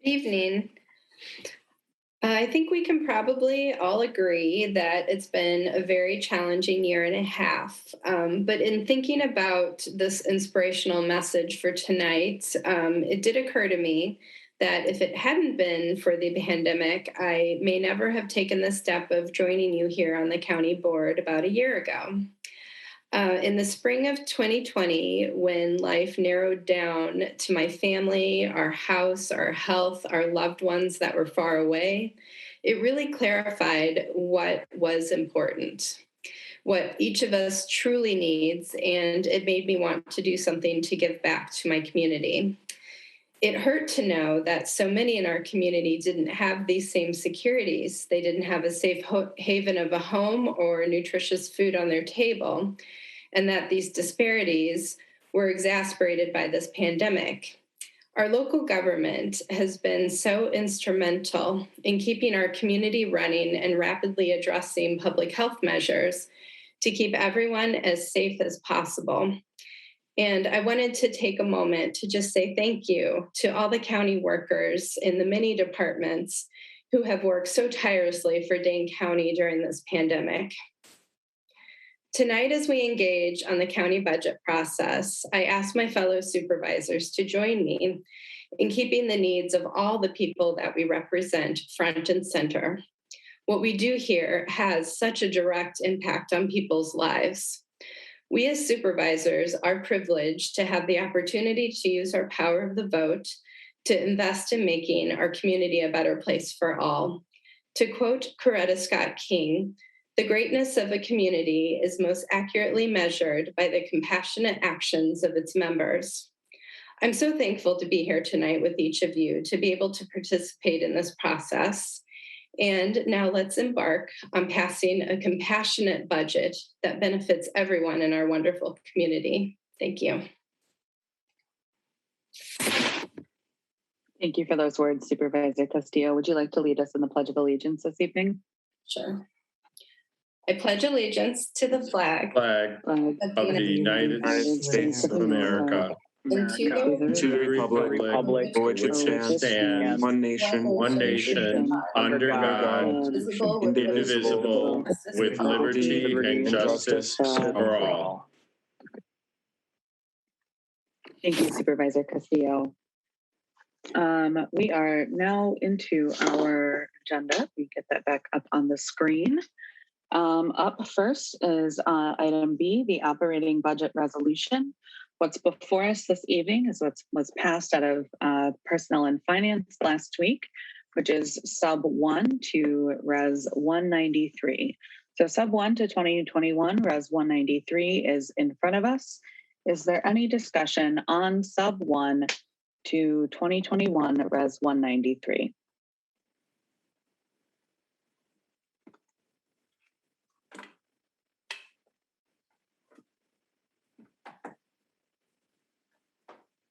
Good evening. I think we can probably all agree that it's been a very challenging year and a half. But in thinking about this inspirational message for tonight, it did occur to me that if it hadn't been for the pandemic, I may never have taken the step of joining you here on the county board about a year ago. In the spring of 2020, when life narrowed down to my family, our house, our health, our loved ones that were far away, it really clarified what was important, what each of us truly needs, and it made me want to do something to give back to my community. It hurt to know that so many in our community didn't have these same securities. They didn't have a safe haven of a home or nutritious food on their table, and that these disparities were exacerbated by this pandemic. Our local government has been so instrumental in keeping our community running and rapidly addressing public health measures to keep everyone as safe as possible. And I wanted to take a moment to just say thank you to all the county workers in the many departments who have worked so tirelessly for Dane County during this pandemic. Tonight, as we engage on the county budget process, I ask my fellow supervisors to join me in keeping the needs of all the people that we represent front and center. What we do here has such a direct impact on people's lives. We as supervisors are privileged to have the opportunity to use our power of the vote to invest in making our community a better place for all. To quote Coretta Scott King, "The greatness of a community is most accurately measured by the compassionate actions of its members." I'm so thankful to be here tonight with each of you to be able to participate in this process. And now let's embark on passing a compassionate budget that benefits everyone in our wonderful community. Thank you. Thank you for those words, Supervisor Castillo. Would you like to lead us in the Pledge of Allegiance this evening? Sure. I pledge allegiance to the flag of the United States of America, and to the republic for which it stands, one nation, under God, indivisible, with liberty and justice for all. Thank you, Supervisor Castillo. We are now into our agenda. We get that back up on the screen. Up first is item B, the operating budget resolution. What's before us this evening is what was passed out of Personnel and Finance last week, which is sub 1 to Res 193. So sub 1 to 2021, Res 193 is in front of us. Is there any discussion on sub 1 to 2021 Res 193?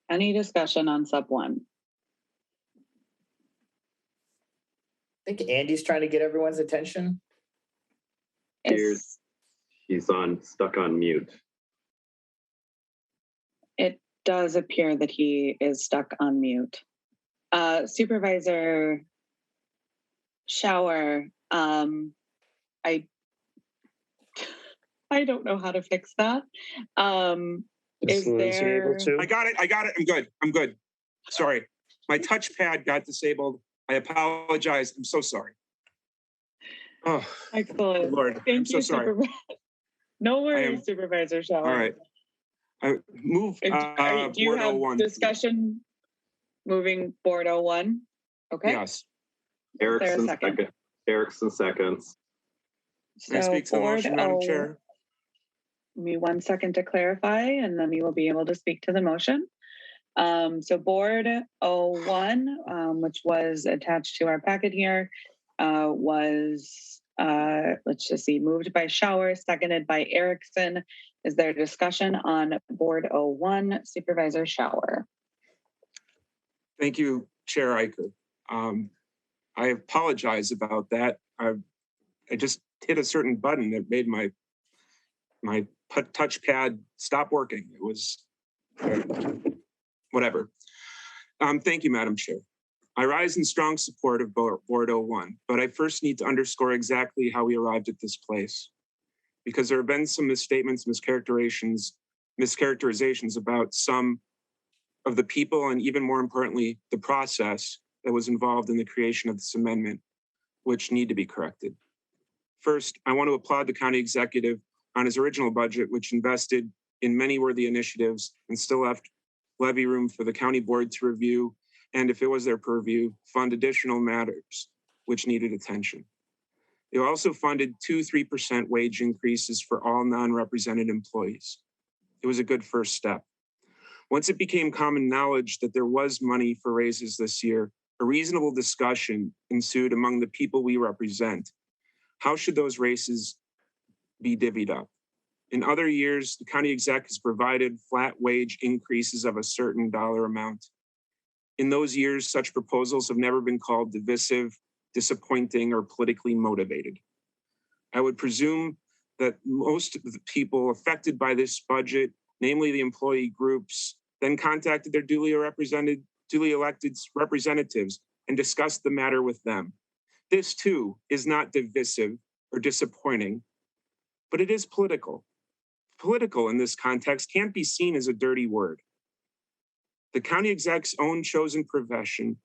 Any discussion on sub 1? I think Andy's trying to get everyone's attention. He's stuck on mute. It does appear that he is stuck on mute. Supervisor Shower, I don't know how to fix that. Is there... I got it. I'm good. Sorry. My touchpad got disabled. I apologize. I'm so sorry. Oh, excellent. Lord. Thank you, sorry. No worries, Supervisor Shower. All right. Move do you Board have 01. Discussion moving Board 01? Okay. Yes. Erickson seconds. Can I speak to the motion, Madam Chair? Give me 1 second to clarify, and then you will be able to speak to the motion. So Board 01, which was attached to our packet here, was, let's just see, moved by Shower, seconded by Erickson. Is there discussion on Board 01? Supervisor Shower. Thank you, Chair Eicher. I apologize about that. I just hit a certain button that made my touchpad stop working. It was whatever. Thank you, Madam Chair. I rise in strong support of Board 01, but I first need to underscore exactly how we arrived at this place, because there have been some misstatements, mischaracterizations about some of the people, and even more importantly, the process that was involved in the creation of this amendment, which need to be corrected. First, I want to applaud the county executive on his original budget, which invested in many worthy initiatives and still left levy room for the county board to review, and if it was their purview, fund additional matters which needed attention. They also funded 2-3% wage increases for all non-represented employees. It was a good first step. Once it became common knowledge that there was money for raises this year, a reasonable discussion ensued among the people we represent. How should those raises be divvied up? In other years, the county exec has provided flat wage increases of a certain dollar amount. In those years, such proposals have never been called divisive, disappointing, or politically motivated. I would presume that most of the people affected by this budget, namely the employee groups, then contacted their duly elected representatives and discussed the matter with them. This too is not divisive or disappointing, but it is political. Political in this context can't be seen as a dirty word. The county exec's own chosen profession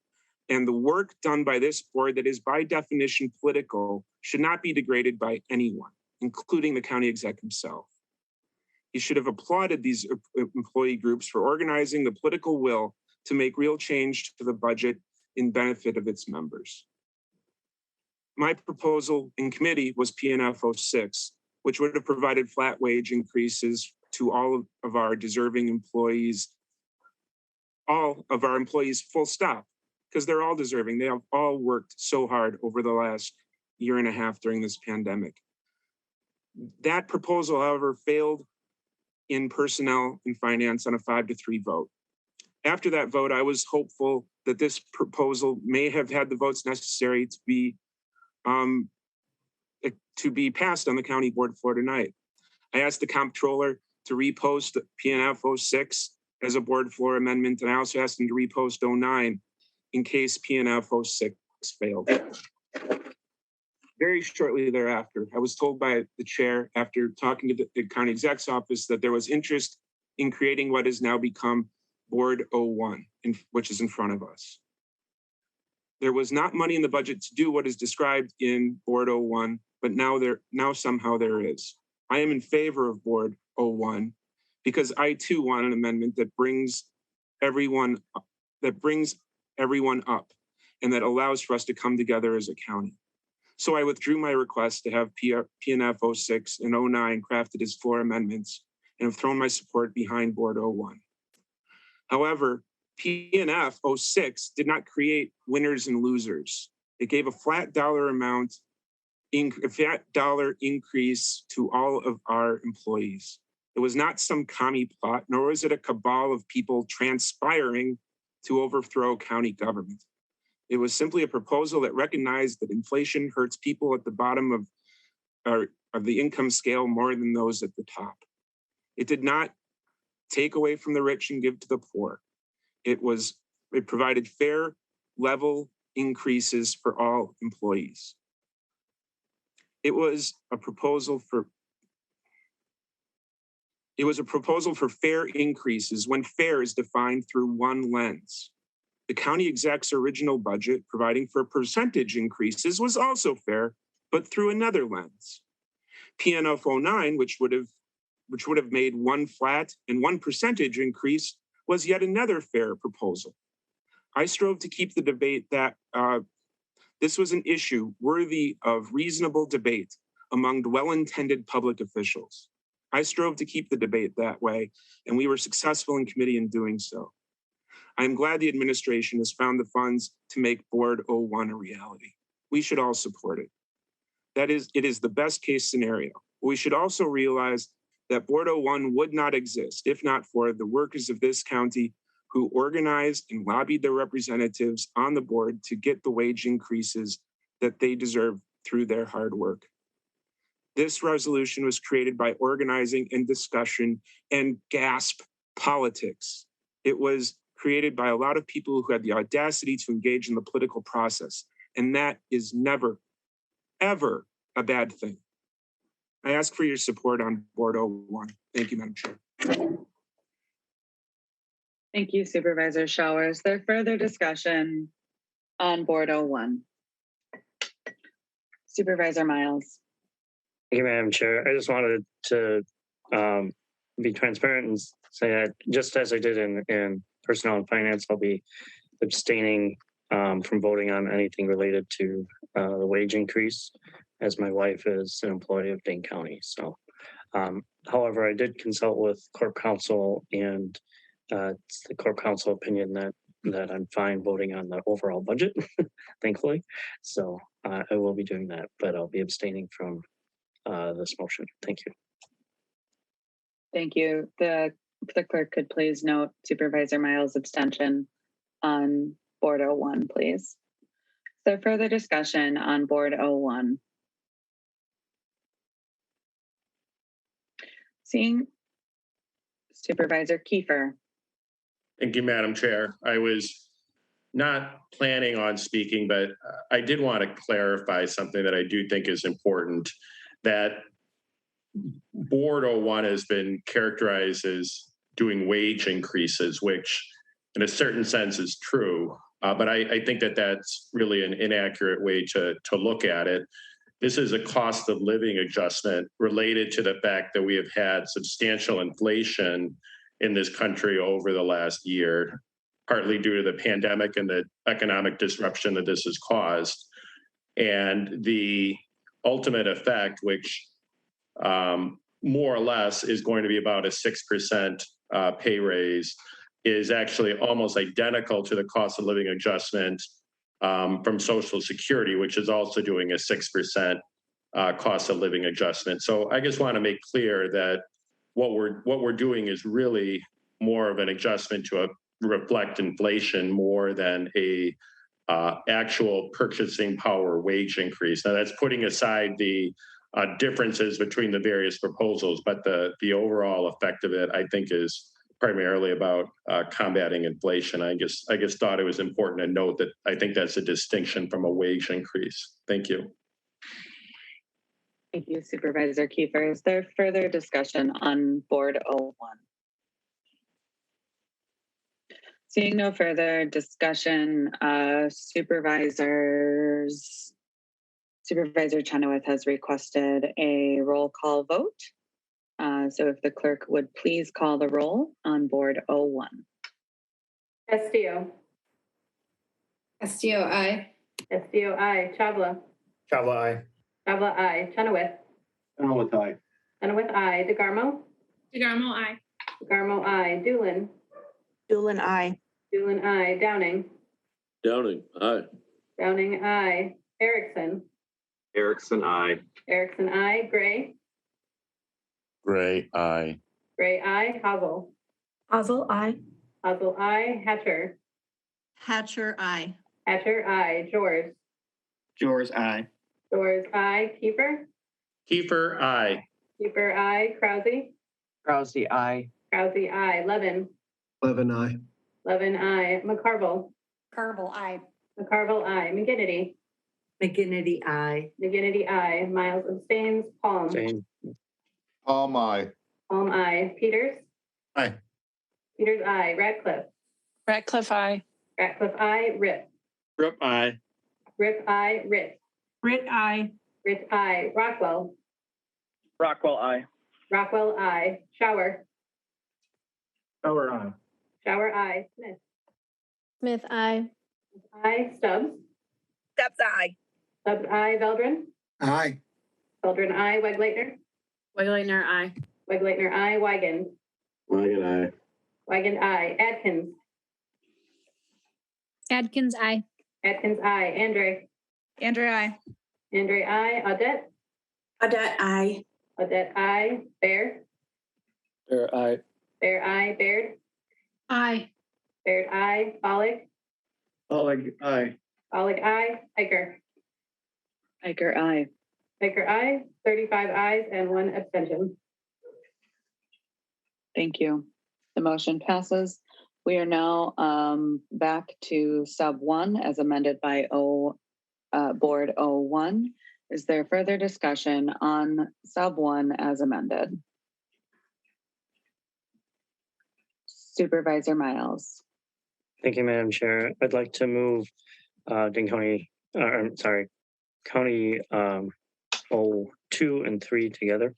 and the work done by this board that is by definition political should not be degraded by anyone, including the county exec himself. He should have applauded these employee groups for organizing the political will to make real change to the budget in benefit of its members. My proposal in committee was PNF 06, which would have provided flat wage increases to all of our deserving employees, all of our employees full stop, because they're all deserving. They have all worked so hard over the last year and a half during this pandemic. That proposal, however, failed in personnel and finance on a 5-3 vote. After that vote, I was hopeful that this proposal may have had the votes necessary to be passed on the county board floor tonight. I asked the comptroller to repost PNF 06 as a board floor amendment, and I also asked him to repost 09 in case PNF 06 failed. Very shortly thereafter, I was told by the chair after talking to the county exec's office that there was interest in creating what has now become Board 01, which is in front of us. There was not money in the budget to do what is described in Board 01, but now somehow there is. I am in favor of Board 01 because I too want an amendment that brings everyone up and that allows for us to come together as a county. So I withdrew my request to have PNF 06 and 09 crafted as floor amendments and have thrown my support behind Board 01. However, PNF 06 did not create winners and losers. It gave a flat dollar amount, a flat dollar increase to all of our employees. It was not some commie plot, nor was it a cabal of people transpiring to overthrow county government. It was simply a proposal that recognized that inflation hurts people at the bottom of the income scale more than those at the top. It did not take away from the rich and give to the poor. It provided fair, level increases for all employees. It was a proposal for fair increases when fair is defined through one lens. The county exec's original budget providing for percentage increases was also fair, but through another lens. PNF 09, which would have made one flat and 1% increase, was yet another fair proposal. I strove to keep the debate that this was an issue worthy of reasonable debate among well-intended public officials. I strove to keep the debate that way, and we were successful in committee in doing so. I am glad the administration has found the funds to make Board 01 a reality. We should all support it. It is the best case scenario. We should also realize that Board 01 would not exist if not for the workers of this county who organized and lobbied their representatives on the board to get the wage increases that they deserve through their hard work. This resolution was created by organizing and discussion and gasp politics. It was created by a lot of people who had the audacity to engage in the political process. And that is never, ever a bad thing. I ask for your support on Board 01. Thank you, Madam Chair. Thank you, Supervisor Showers. Is there further discussion on Board 01? Supervisor Miles. Thank you, Madam Chair. I just wanted to be transparent and say that just as I did in personnel and finance, I'll be abstaining from voting on anything related to the wage increase, as my wife is an employee of Dane County. So, however, I did consult with Corp Counsel, and it's the Corp Counsel opinion that I'm fine voting on the overall budget, thankfully. So I will be doing that, but I'll be abstaining from this motion. Thank you. Thank you. The clerk could please note Supervisor Miles' abstention on Board 01, please. Is there further discussion on Board 01? Seeing Supervisor Kiefer. Thank you, Madam Chair. I was not planning on speaking, but I did want to clarify something that I do think is important, that Board 01 has been characterized as doing wage increases, which in a certain sense is true. But I think that that's really an inaccurate way to look at it. This is a cost of living adjustment related to the fact that we have had substantial inflation in this country over the last year, partly due to the pandemic and the economic disruption that this has caused. And the ultimate effect, which more or less is going to be about a 6% pay raise, is actually almost identical to the cost of living adjustment from Social Security, which is also doing a 6% cost of living adjustment. So I just want to make clear that what we're doing is really more of an adjustment to reflect inflation more than a actual purchasing power wage increase. Now that's putting aside the differences between the various proposals, but the overall effect of it, I think, is primarily about combating inflation. I just thought it was important to note that I think that's a distinction from a wage increase. Thank you. Thank you, Supervisor Kiefer. Is there further discussion on Board 01? Seeing no further discussion, Supervisor Chenoweth has requested a roll call vote. So if the clerk would please call the roll on Board 01. Castillo. Castillo, aye. Castillo, aye. Chavla. Chavla, aye. Chavla, aye. Chenoweth. Chenoweth, aye. Chenoweth, aye. DeGarmo. DeGarmo, aye. DeGarmo, aye. Doolin. Doolin, aye. Doolin, aye. Downing. Downing, aye. Downing, aye. Erickson. Erickson, aye. Erickson, aye. Gray. Gray, aye. Gray, aye. Hazel. Hazel, aye. Hazel, aye. Hatcher. Hatcher, aye. Hatcher, aye. George. George, aye. George, aye. Kiefer. Kiefer, aye. Kiefer, aye. Krause. Krause, aye. Krause, aye. Levin. Levin, aye. Levin, aye. McCarville. Carvel, aye. McCarville, aye. McGinnity. McGinnity, aye. McGinnity, aye. Miles abstains. Palm. Abstain. Palm, aye. Palm, aye. Peters. Aye. Peters, aye. Ratcliffe. Ratcliffe, aye. Ratcliffe, aye. Rip. Rip, aye. Rip, aye. Ritt. Ritt, aye. Ritt, aye. Rockwell. Rockwell, aye. Rockwell, aye. Shower. Shower, aye. Shower, aye. Smith. Smith, aye. Aye. Stubbs. Stubbs, aye. Stubbs, aye. Veldren. Aye. Veldren, aye. Wegleitner. Wegleitner, aye. Wegleitner, aye. Weigand. Weigand, aye. Weigand, aye. Adkins. Adkins, aye. Adkins, aye. Andre. Andre, aye. Andre, aye. Audette. Audette, aye. Audette, aye. Bear. Bear, aye. Bear, aye. Baird. Aye. Baird, aye. Bollig. Bollig, aye. Bollig, aye. Hiker. Hiker, aye. Hiker, aye. 35 ayes and 1 abstention. Thank you. The motion passes. We are now back to sub 1 as amended by board 01. Is there further discussion on sub 1 as amended? Supervisor Miles. Thank you, Madam Chair. I'd like to move County 02 and 3 together.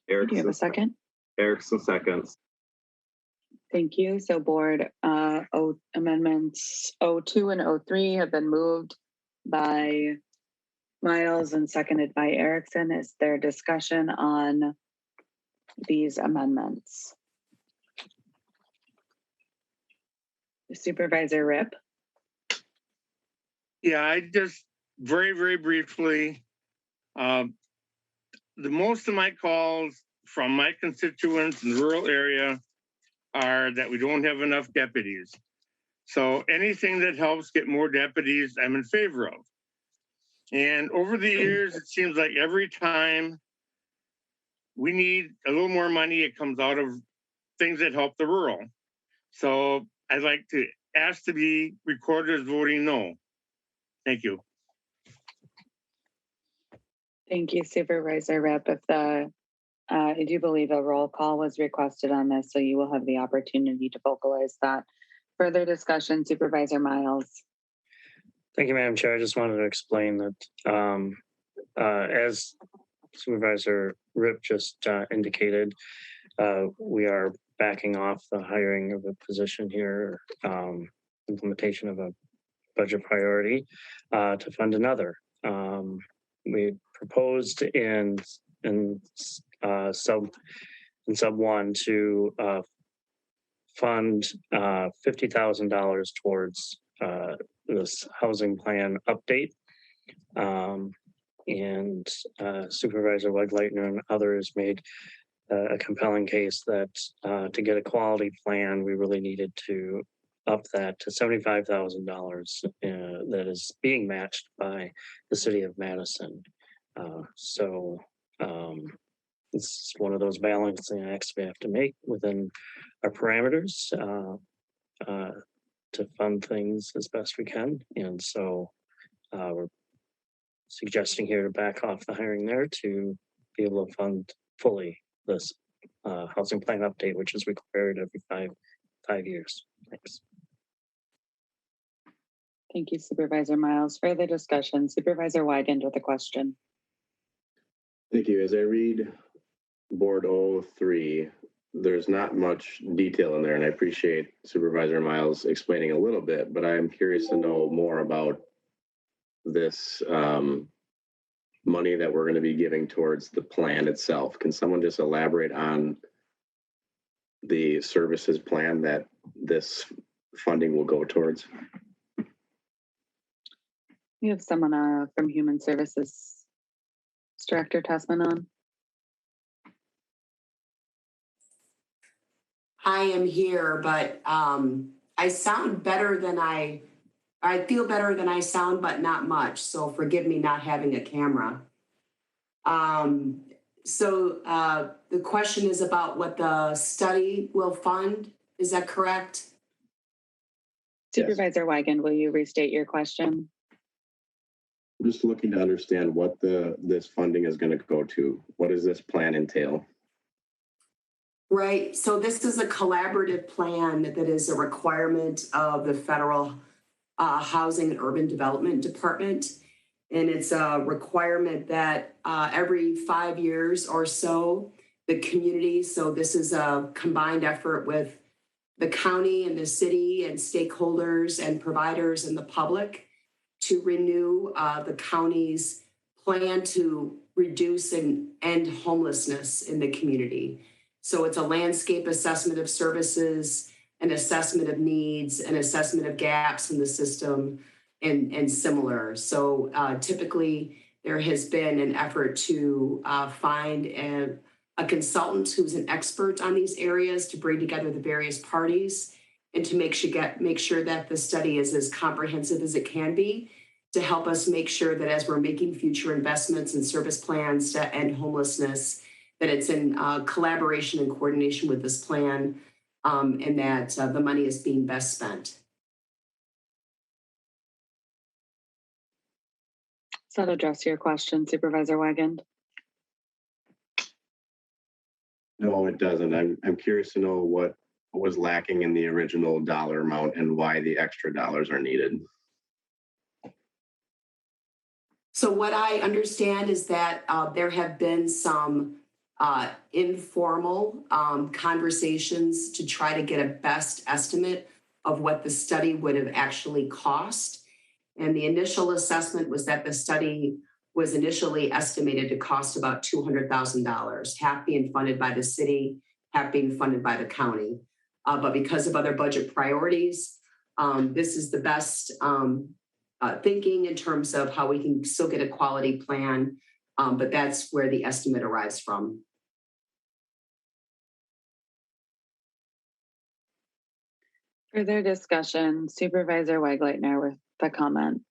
Do you have a second? Erickson seconds. Thank you. So board amendments 02 and 03 have been moved by Miles and seconded by Erickson. Is there discussion on these amendments? Supervisor Rip. Yeah, I just very briefly, the most of my calls from my constituents in the rural area are that we don't have enough deputies. So anything that helps get more deputies, I'm in favor of. And over the years, it seems like every time we need a little more money, it comes out of things that help the rural. So I'd like to ask to be recorded as voting no. Thank you. Thank you, Supervisor Rep. I do believe a roll call was requested on this, so you will have the opportunity to vocalize that. Further discussion, Supervisor Miles. Thank you, Madam Chair. I just wanted to explain that as Supervisor Rip just indicated, we are backing off the hiring of a position here, implementation of a budget priority to fund another. We proposed in sub 1 to fund $50,000 towards this housing plan update. And Supervisor Wegleitner and others made a compelling case that to get a quality plan, we really needed to up that to $75,000 that is being matched by the city of Madison. So it's one of those balancing acts we have to make within our parameters to fund things as best we can. And so we're suggesting here to back off the hiring there to be able to fund fully this housing plan update, which is required every five years. Thanks. Thank you, Supervisor Miles. Further discussion, Supervisor Wygand with a question. Thank you. As I read Board 03, there's not much detail in there, and I appreciate Supervisor Miles explaining a little bit, but I'm curious to know more about this money that we're going to be giving towards the plan itself. Can someone just elaborate on the services plan that this funding will go towards? We have someone from Human Services, Director Tessman on. I am here, but I sound better than I feel better than I sound, but not much. So forgive me not having a camera. So the question is about what the study will fund. Is that correct? Supervisor Wygand, will you restate your question? I'm just looking to understand what this funding is going to go to. What does this plan entail? Right. So this is a collaborative plan that is a requirement of the Federal Housing and Urban Development Department. And it's a requirement that every 5 years or so, the community, so this is a combined effort with the county and the city and stakeholders and providers and the public to renew the county's plan to reduce and end homelessness in the community. So it's a landscape assessment of services, an assessment of needs, an assessment of gaps in the system, and similar. So typically there has been an effort to find a consultant who's an expert on these areas to bring together the various parties and to make sure that the study is as comprehensive as it can be to help us make sure that as we're making future investments and service plans to end homelessness, that it's in collaboration and coordination with this plan and that the money is being best spent. Does that address your question, Supervisor Wagand? No, it doesn't. I'm curious to know what was lacking in the original dollar amount and why the extra dollars are needed. So what I understand is that there have been some informal conversations to try to get a best estimate of what the study would have actually cost. And the initial assessment was that the study was initially estimated to cost about $200,000, half being funded by the city, half being funded by the county. But because of other budget priorities, this is the best thinking in terms of how we can still get a quality plan. But that's where the estimate arrives from. Further discussion, Supervisor Wagleitner with the comment.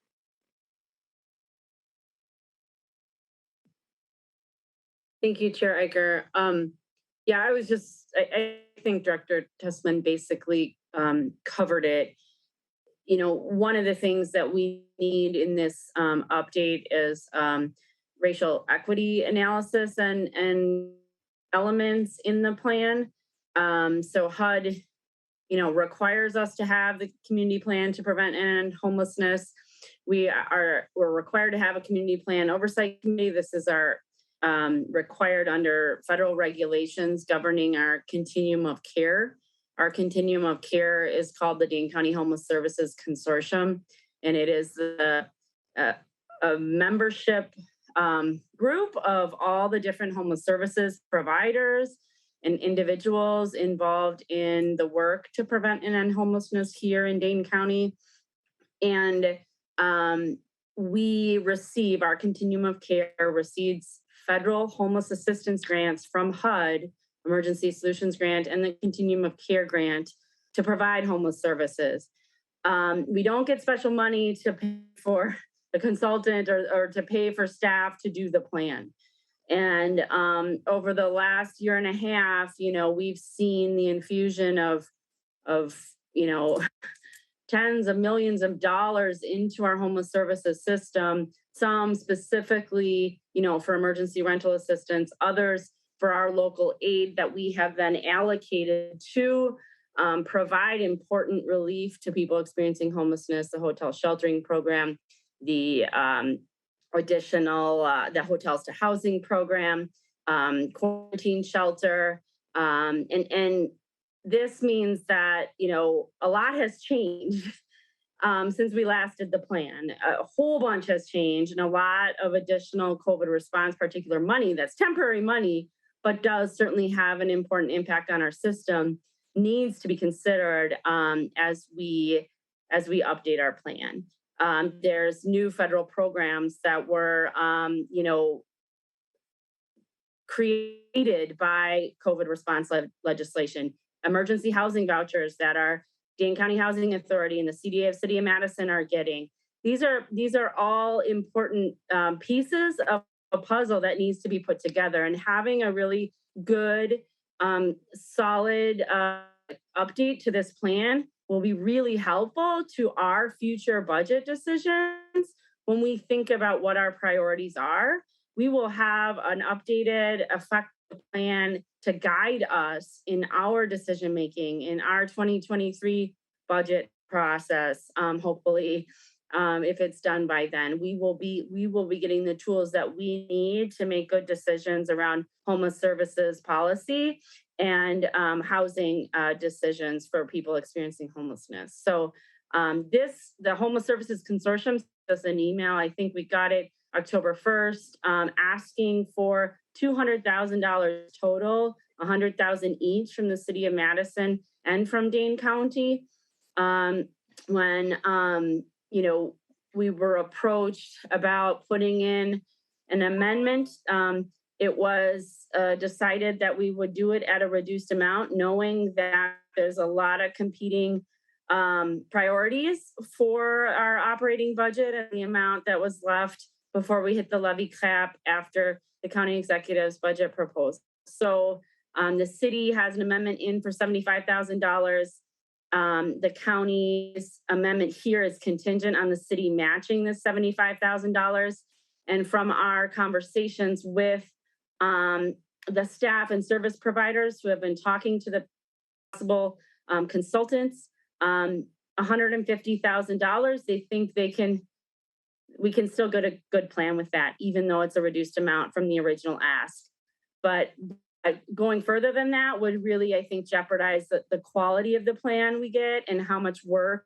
Thank you, Chair Eicher. Yeah, I think Director Tessman basically covered it. You know, one of the things that we need in this update is racial equity analysis and elements in the plan. So HUD, requires us to have the community plan to prevent and end homelessness. We're required to have a community plan oversight committee. This is our required under federal regulations governing our continuum of care. Our continuum of care is called the Dane County Homeless Services Consortium, and it is a membership group of all the different homeless services providers and individuals involved in the work to prevent and end homelessness here in Dane County. And our continuum of care receives federal homeless assistance grants from HUD, Emergency Solutions Grant, and the Continuum of Care Grant to provide homeless services. We don't get special money to pay for the consultant or to pay for staff to do the plan. And over the last year and a half, we've seen the infusion of tens of millions of dollars into our homeless services system, some specifically, for emergency rental assistance, others for our local aid that we have then allocated to provide important relief to people experiencing homelessness, the hotel sheltering program, the additional, the hotels to housing program, quarantine shelter. And this means that, a lot has changed since we last did the plan. A whole bunch has changed, and a lot of additional COVID response, particular money that's temporary money, but does certainly have an important impact on our system, needs to be considered as we update our plan. There's new federal programs that were, created by COVID response legislation. Emergency housing vouchers that our Dane County Housing Authority and the CDA of City of Madison are getting. These are all important pieces of a puzzle that needs to be put together, and having a really good, solid update to this plan will be really helpful to our future budget decisions. When we think about what our priorities are, we will have an updated, effective plan to guide us in our decision making in our 2023 budget process. Hopefully, if it's done by then, we will be getting the tools that we need to make good decisions around homeless services policy and housing decisions for people experiencing homelessness. So the Homeless Services Consortium sent us an email. I think we got it October 1st, asking for $200,000 total, $100,000 each from the City of Madison and from Dane County. When we were approached about putting in an amendment, it was decided that we would do it at a reduced amount, knowing that there's a lot of competing priorities for our operating budget and the amount that was left before we hit the levy cap after the county executive's budget proposal. So The city has an amendment in for $75,000. The county's amendment here is contingent on the city matching the $75,000. And from our conversations with the staff and service providers who have been talking to the possible consultants, $150,000, they think we can still get a good plan with that, even though it's a reduced amount from the original ask. But going further than that would really, I think, jeopardize the quality of the plan we get and how much work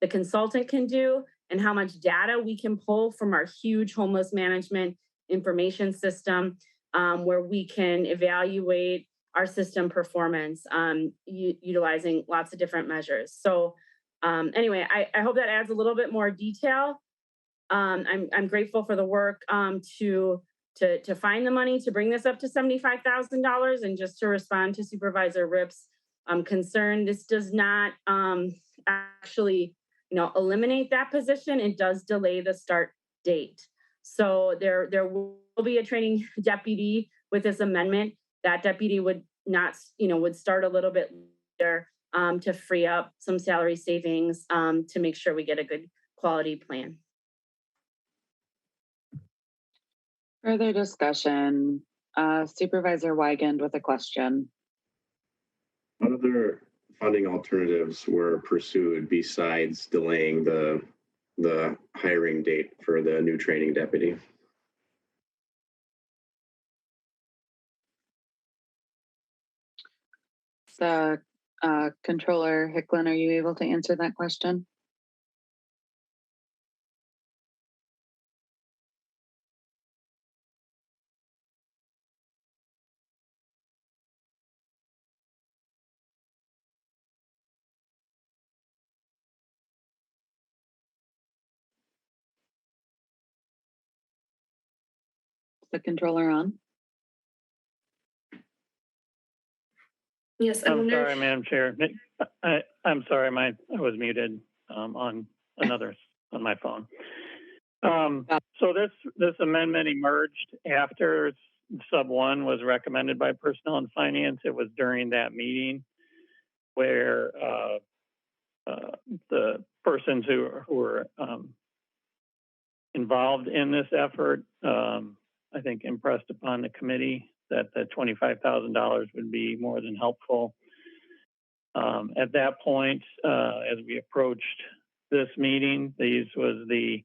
the consultant can do and how much data we can pull from our huge homeless management information system, where we can evaluate our system performance, utilizing lots of different measures. So anyway, I hope that adds a little bit more detail. I'm grateful for the work to find the money to bring this up to $75,000. And just to respond to Supervisor Ripp's concern, this does not actually, eliminate that position. It does delay the start date. So there will be a training deputy with this amendment. That deputy would not, would start a little bit later to free up some salary savings to make sure we get a good quality plan. Further discussion. Supervisor Wigand with a question. What other funding alternatives were pursued besides delaying the hiring date for the new training deputy? So, Controller Hicklin, are you able to answer that question? The controller on? Yes, I'm sorry, Madam Chair. I'm sorry, I was muted on my phone. So this amendment emerged after sub 1 was recommended by Personnel and Finance. It was during that meeting where the persons who were involved in this effort, I think, impressed upon the committee that the $25,000 would be more than helpful. At that point, as we approached this meeting, these was the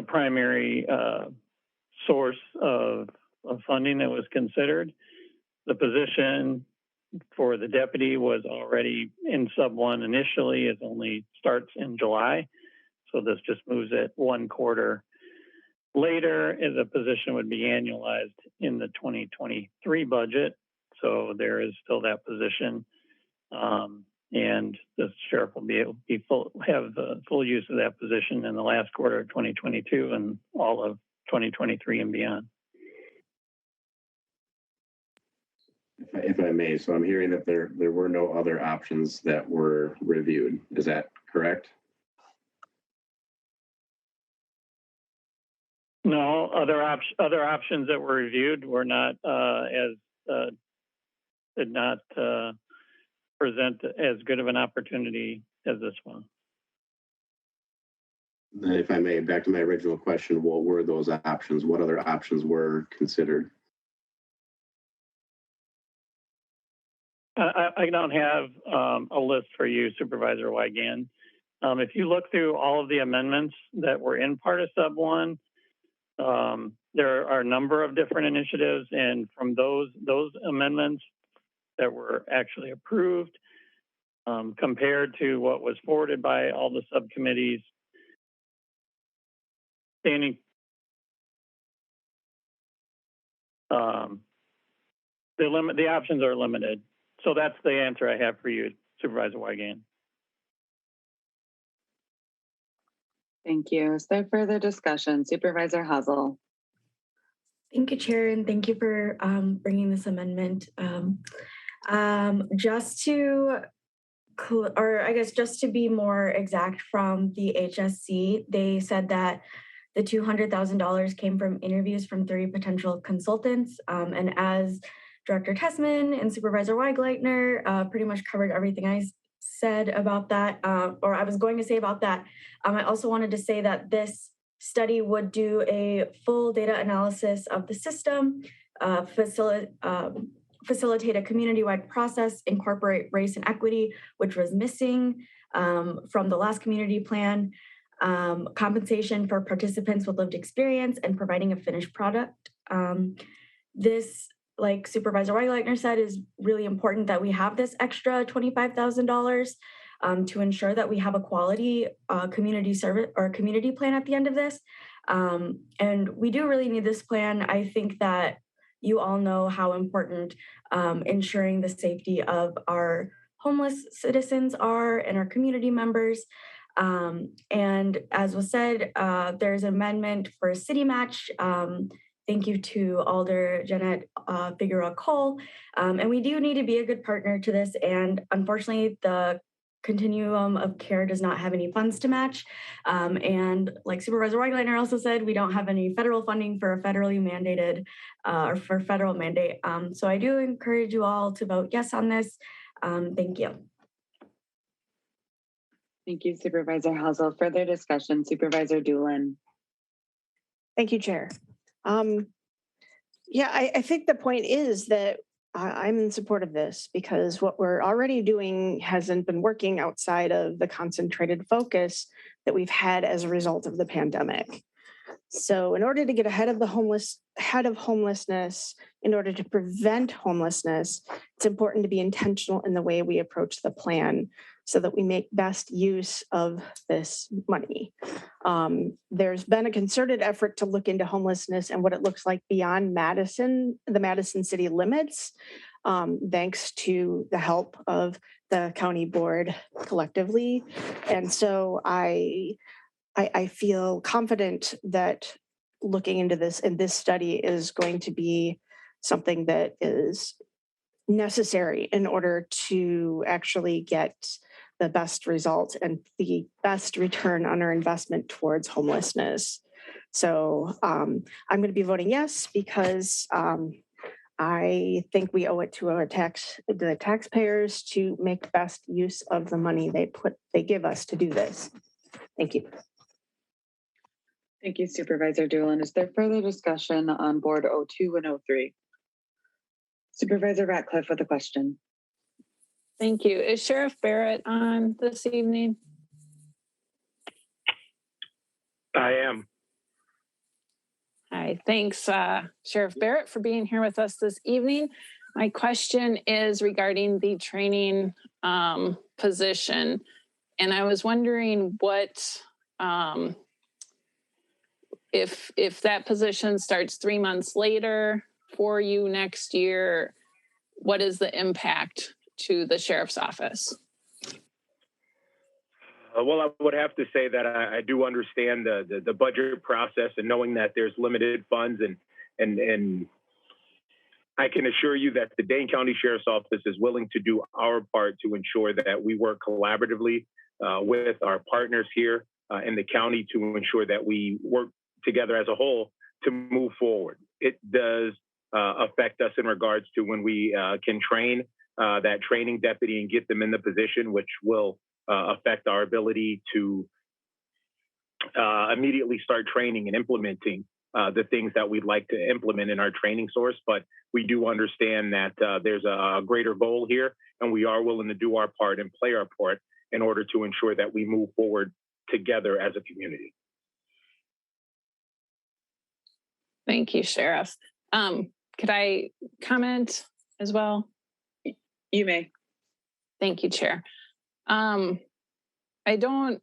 primary source of funding that was considered. The position for the deputy was already in sub 1 initially. It only starts in July. So this just moves it 1 quarter later. The position would be annualized in the 2023 budget. So there is still that position. And the sheriff will be able to have full use of that position in the last quarter of 2022 and all of 2023 and beyond. If I may, so I'm hearing that there were no other options that were reviewed. Is that correct? No, other options that were reviewed were not did not present as good of an opportunity as this one. If I may, back to my original question, what were those options? What other options were considered? I don't have a list for you, Supervisor Wigand. If you look through all of the amendments that were in part of sub 1, there are a number of different initiatives, and from those amendments that were actually approved, compared to what was forwarded by all the subcommittees, the options are limited. So that's the answer I have for you, Supervisor Wigand. Thank you. Is there further discussion? Supervisor Hazel. Thank you, Chair, and thank you for bringing this amendment. Just to be more exact from the HSC, they said that The $200,000 came from interviews from 3 potential consultants. And as Director Tessman and Supervisor Weigleitner pretty much covered everything I said about that, or I was going to say about that. I also wanted to say that this study would do a full data analysis of the system, facilitate a community-wide process, incorporate race and equity, which was missing from the last community plan, compensation for participants with lived experience, and providing a finished product. This, like Supervisor Weigleitner said, is really important that we have this extra $25,000 to ensure that we have a quality community service or community plan at the end of this. And we do really need this plan. I think that you all know how important ensuring the safety of our homeless citizens are and our community members. And as was said, there's an amendment for a city match. Thank you to Alder Jeanette Figueroa Cole. And we do need to be a good partner to this. And unfortunately, the continuum of care does not have any funds to match. And like Supervisor Weigleitner also said, we don't have any federal funding for a federally mandated or for federal mandate. So I do encourage you all to vote yes on this. Thank you. Thank you, Supervisor Hazel. Further discussion, Supervisor Doolin. Thank you, Chair. Yeah, I think the point is that I'm in support of this because what we're already doing hasn't been working outside of the concentrated focus that we've had as a result of the pandemic. So in order to get ahead of homelessness, in order to prevent homelessness, it's important to be intentional in the way we approach the plan so that we make best use of this money. There's been a concerted effort to look into homelessness and what it looks like beyond the Madison city limits, thanks to the help of the county board collectively. And so I feel confident that looking into this and this study is going to be something that is necessary in order to actually get the best result and the best return on our investment towards homelessness. So I'm going to be voting yes because I think we owe it to the taxpayers to make best use of the money they give us to do this. Thank you. Thank you, Supervisor Doolin. Is there further discussion on Board 02 and 03? Supervisor Ratcliffe with a question. Thank you. Is Sheriff Barrett on this evening? I am. Hi, thanks, Sheriff Barrett, for being here with us this evening. My question is regarding the training position. And I was wondering what, if that position starts 3 months later for you next year, what is the impact to the sheriff's office? Well, I would have to say that I do understand the budget process and knowing that there's limited funds and I can assure you that the Dane County Sheriff's Office is willing to do our part to ensure that we work collaboratively with our partners here in the county to ensure that we work together as a whole to move forward. It does affect us in regards to when we can train that training deputy and get them in the position, which will affect our ability to immediately start training and implementing the things that we'd like to implement in our training source. But we do understand that there's a greater goal here, and we are willing to do our part and play our part in order to ensure that we move forward together as a community. Thank you, Sheriff. Could I comment as well? You may. Thank you, Chair. I don't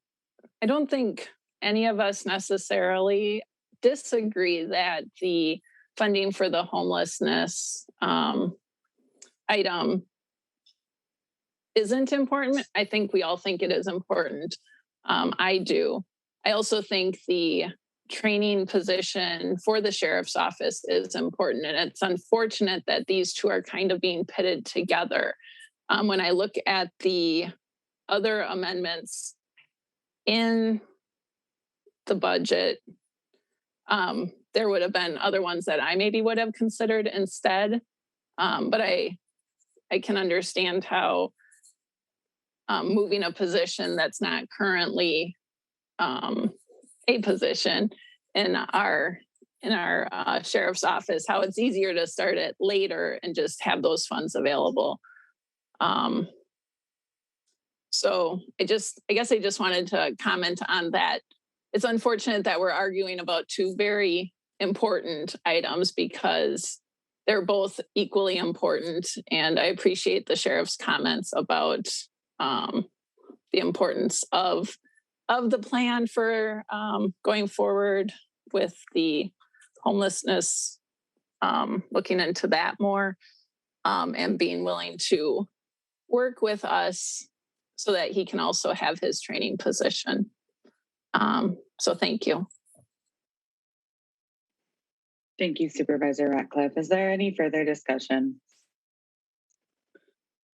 think any of us necessarily disagree that the funding for the homelessness item isn't important. I think we all think it is important. I do. I also think the training position for the sheriff's office is important. And it's unfortunate that these two are kind of being pitted together. When I look at the other amendments in the budget, there would have been other ones that I maybe would have considered instead. But I can understand how moving a position that's not currently a position in our sheriff's office, how it's easier to start it later and just have those funds available. So I guess I just wanted to comment on that. It's unfortunate that we're arguing about two very important items because they're both equally important. And I appreciate the sheriff's comments about the importance of the plan for going forward with the homelessness, looking into that more, and being willing to work with us so that he can also have his training position. So thank you. Thank you, Supervisor Ratcliffe. Is there any further discussion?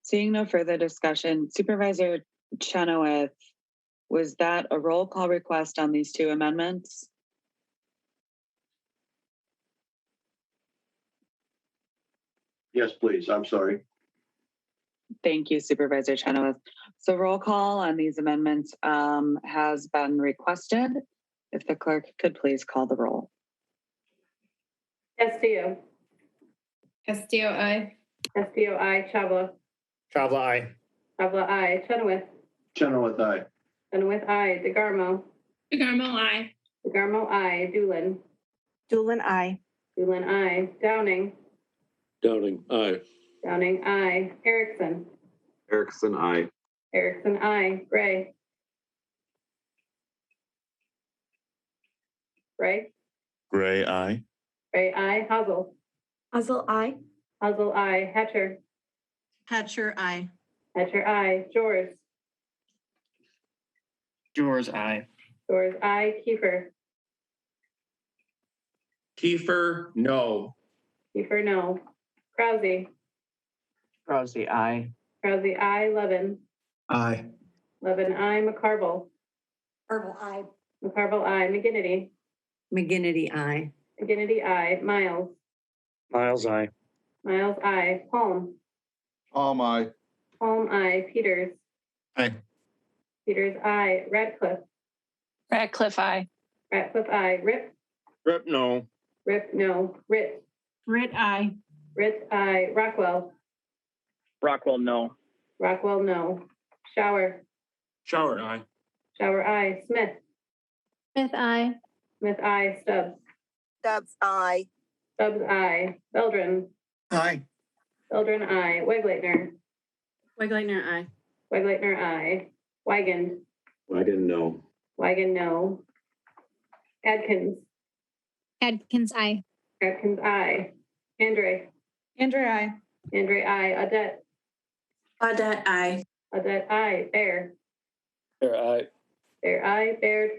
Seeing no further discussion, Supervisor Chenoweth, was that a roll call request on these two amendments? Yes, please. I'm sorry. Thank you, Supervisor Chenoweth. So roll call on these amendments has been requested. If the clerk could please call the roll. Castillo. Castillo, aye. Castillo, aye. Chavla. Chavla, aye. Chavla, aye. Chenoweth. Chenoweth, aye. Chenoweth, aye. DeGarmo. DeGarmo, aye. DeGarmo, aye. Doolin. Doolin, aye. Doolin, aye. Downing. Downing, aye. Downing, aye. Erickson. Erickson, aye. Erickson, aye. Gray. Gray. Gray, aye. Gray, aye. Hazel. Hazel, aye. Hazel, aye. Hatcher. Hatcher, aye. Hatcher, aye. George. George, aye. George, aye. Kiefer. Kiefer, no. Kiefer, no. Krause. Krause, aye. Krause, aye. Levin. Aye. Levin, aye. McCarville. Carvel, aye. McCarville, aye. McGinnity. McGinnity, aye. McGinnity, aye. Miles. Miles, aye. Miles, aye. Palm. Palm, aye. Palm, aye. Peters. Aye. Peters, aye. Radcliffe. Ratcliffe, aye. Ratcliffe, aye. Rip. Rip, no. Rip, no. Rit. Rit, aye. Rit, aye. Rockwell. Rockwell, no. Rockwell, no. Shower. Shower, aye. Shower, aye. Smith. Smith, aye. Smith, aye. Stubbs. Stubbs, aye. Stubbs, aye. Beldren. Aye. Beldren, aye. Wegleitner. Wegleitner, aye. Wegleitner, aye. Weigand. I didn't know. Weigand, no. Adkins. Adkins, aye. Adkins, aye. Andre. Andre, aye. Andre, aye. Audette. Audette, aye. Audette, aye. Bear. Bear, aye. Bear, aye. Baird.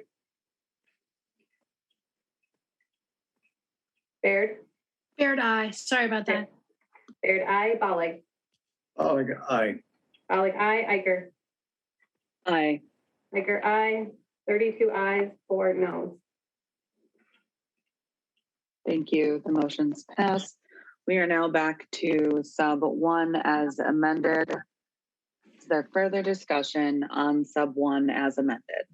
Baird. Baird, aye. Sorry about that. Baird, aye. Bollig. Aye. Bollig, aye. Eicher. Aye. Eicher, aye. 32 ayes, 4 noes. Thank you. The motion's passed. We are now back to sub 1 as amended. Is there further discussion on sub 1 as amended?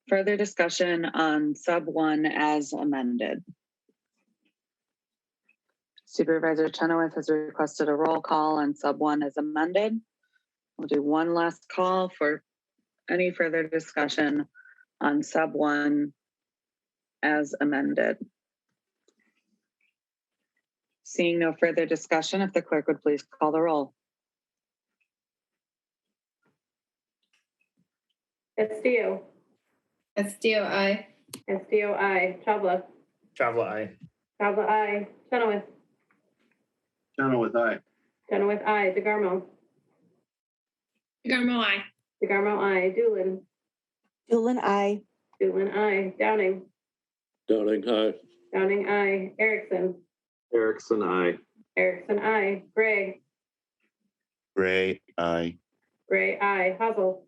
Further discussion on sub 1 as amended. Supervisor Chenoweth has requested a roll call on sub 1 as amended. We'll do one last call for any further discussion on sub 1 as amended. Seeing no further discussion, if the clerk would please call the roll. Castillo. Castillo, aye. Castillo, aye. Chavla. Chavla, aye. Chavla, aye. Chenoweth. Chenoweth, aye. Chenoweth, aye. DeGarmo. DeGarmo, aye. DeGarmo, aye. Doolin. Doolin, aye. Doolin, aye. Downing. Downing, aye. Downing, aye. Erickson. Erickson, aye. Erickson, aye. Gray. Gray, aye. Gray, aye. Hazel.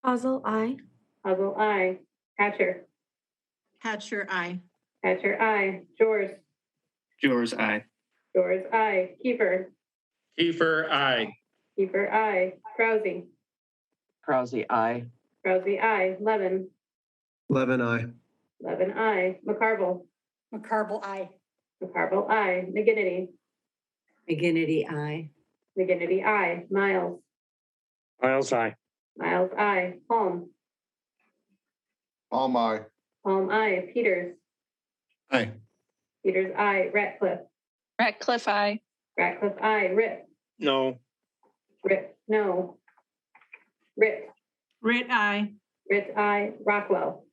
Hazel, I. Hazel, I. Hatcher. Hatcher, I. Hatcher, I. Jors. Jors, aye. Jors, I. Kiefer. Kiefer, aye. Kiefer, I. Krause. Krause, aye. Krause, I. Levin. Levin, aye. Levin, I. McCarville. McCarville, I. McCarville, I. McGinnity. McGinnity, I. McGinnity, I. Miles. Miles, aye. Miles, I. Palm. Palm, aye. Palm, I. Peters. Aye. Peters, I. Ratcliffe. Ratcliffe, I. Ratcliffe, I. Rip. No. Rip, no. Rit. Rit, I. Rit, I. Rockwell.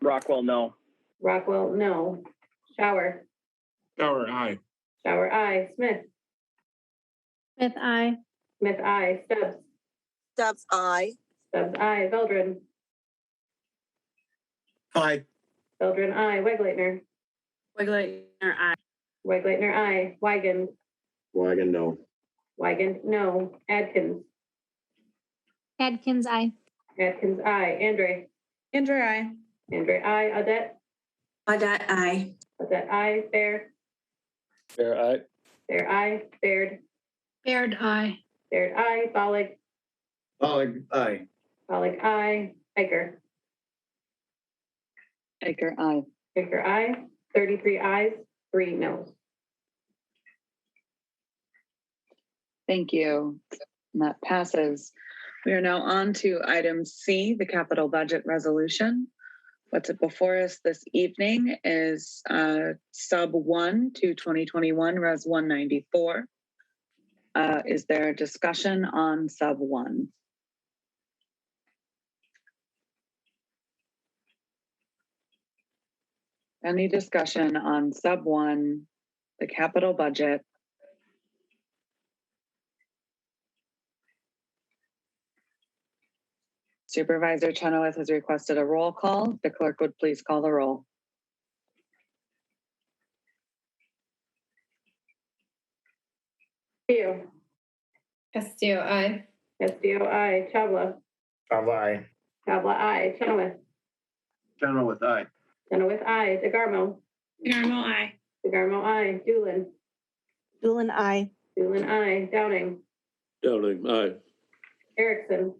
Rockwell, no. Rockwell, no. Shower. Shower, aye. Shower, I. Smith. Smith, I. Smith, I. Stubbs. Stubbs, I. Stubbs, I. Veldren. Aye. Veldren, I. Wegleitner. Wegleitner, I. Wegleitner, I. Weigand. Wagon, no. Weigand, no. Adkins. Adkins, I. Adkins, I. Andre. Andre, I. Andre, I. Audette. Audette, I. Audette, I. Bear. Bear, aye. Bear, I. Baird. Baird, I. Baird, I. Bollig. Bollig, aye. Bollig, I. Iker. Iker, I. Iker, I. 33 ayes, 3 noes. Thank you. And that passes. We are now on to item C, the capital budget resolution. What's before us this evening is sub 1 to 2021 Res 194. Is there a discussion on sub 1? Any discussion on sub 1, the capital budget? Supervisor Chenoweth has requested a roll call. The clerk would please call the roll. Castillo. Castillo, aye. Castillo, I. Chavla. Chavla, aye. Chavla, I. Chenoweth. Chenoweth, aye. Chenoweth, I. DeGarmo. DeGarmo, I. DeGarmo, I. Doolin. Doolin, I. Doolin, I. Downing. Downing, aye. Erickson.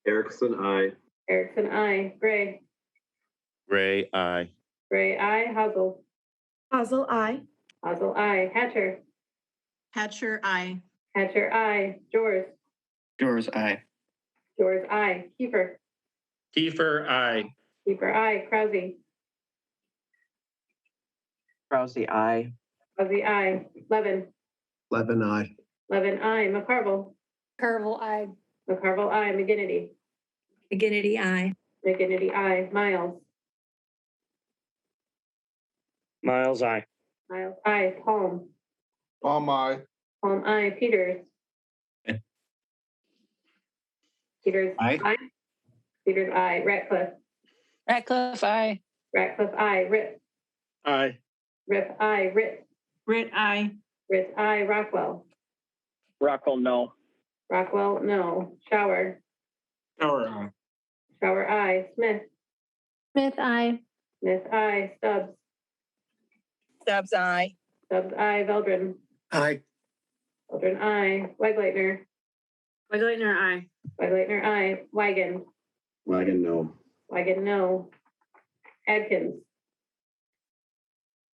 Erickson, aye. Erickson, I. Gray. Ray, aye. Gray, I. Hazel. Hazel, I. Hazel, I. Hatcher. Hatcher, I. Hatcher, I. Jors. Jors, aye. Jors, I. Kiefer. Kiefer, aye. Kiefer, I. Krause. Krause, aye. Krause, I. Levin. Levin, aye. Levin, I. McCarville. McCarville, I. McCarville, I. McGinnity. McGinnity, I. McGinnity, I. Miles. Miles, aye. Miles, I. Palm. Palm, aye. Palm, I. Peters. Aye. Peters, Aye. I. Peters, I. Ratcliffe. Ratcliffe, I. Ratcliffe, I. Rip. Aye. Rip, I. Rit. Rit, I. Rit, I. Rockwell. Rockwell, no. Rockwell, no. Shower. Shower, aye. Shower, I. Smith. Smith, I. Smith, I. Stubbs. Stubbs, I. Stubbs, I. Veldren. Aye. Veldren, I. Wegleitner. Wegleitner, I. Wegleitner, I. Weigand. Wagon, no. Weigand, no. Adkins.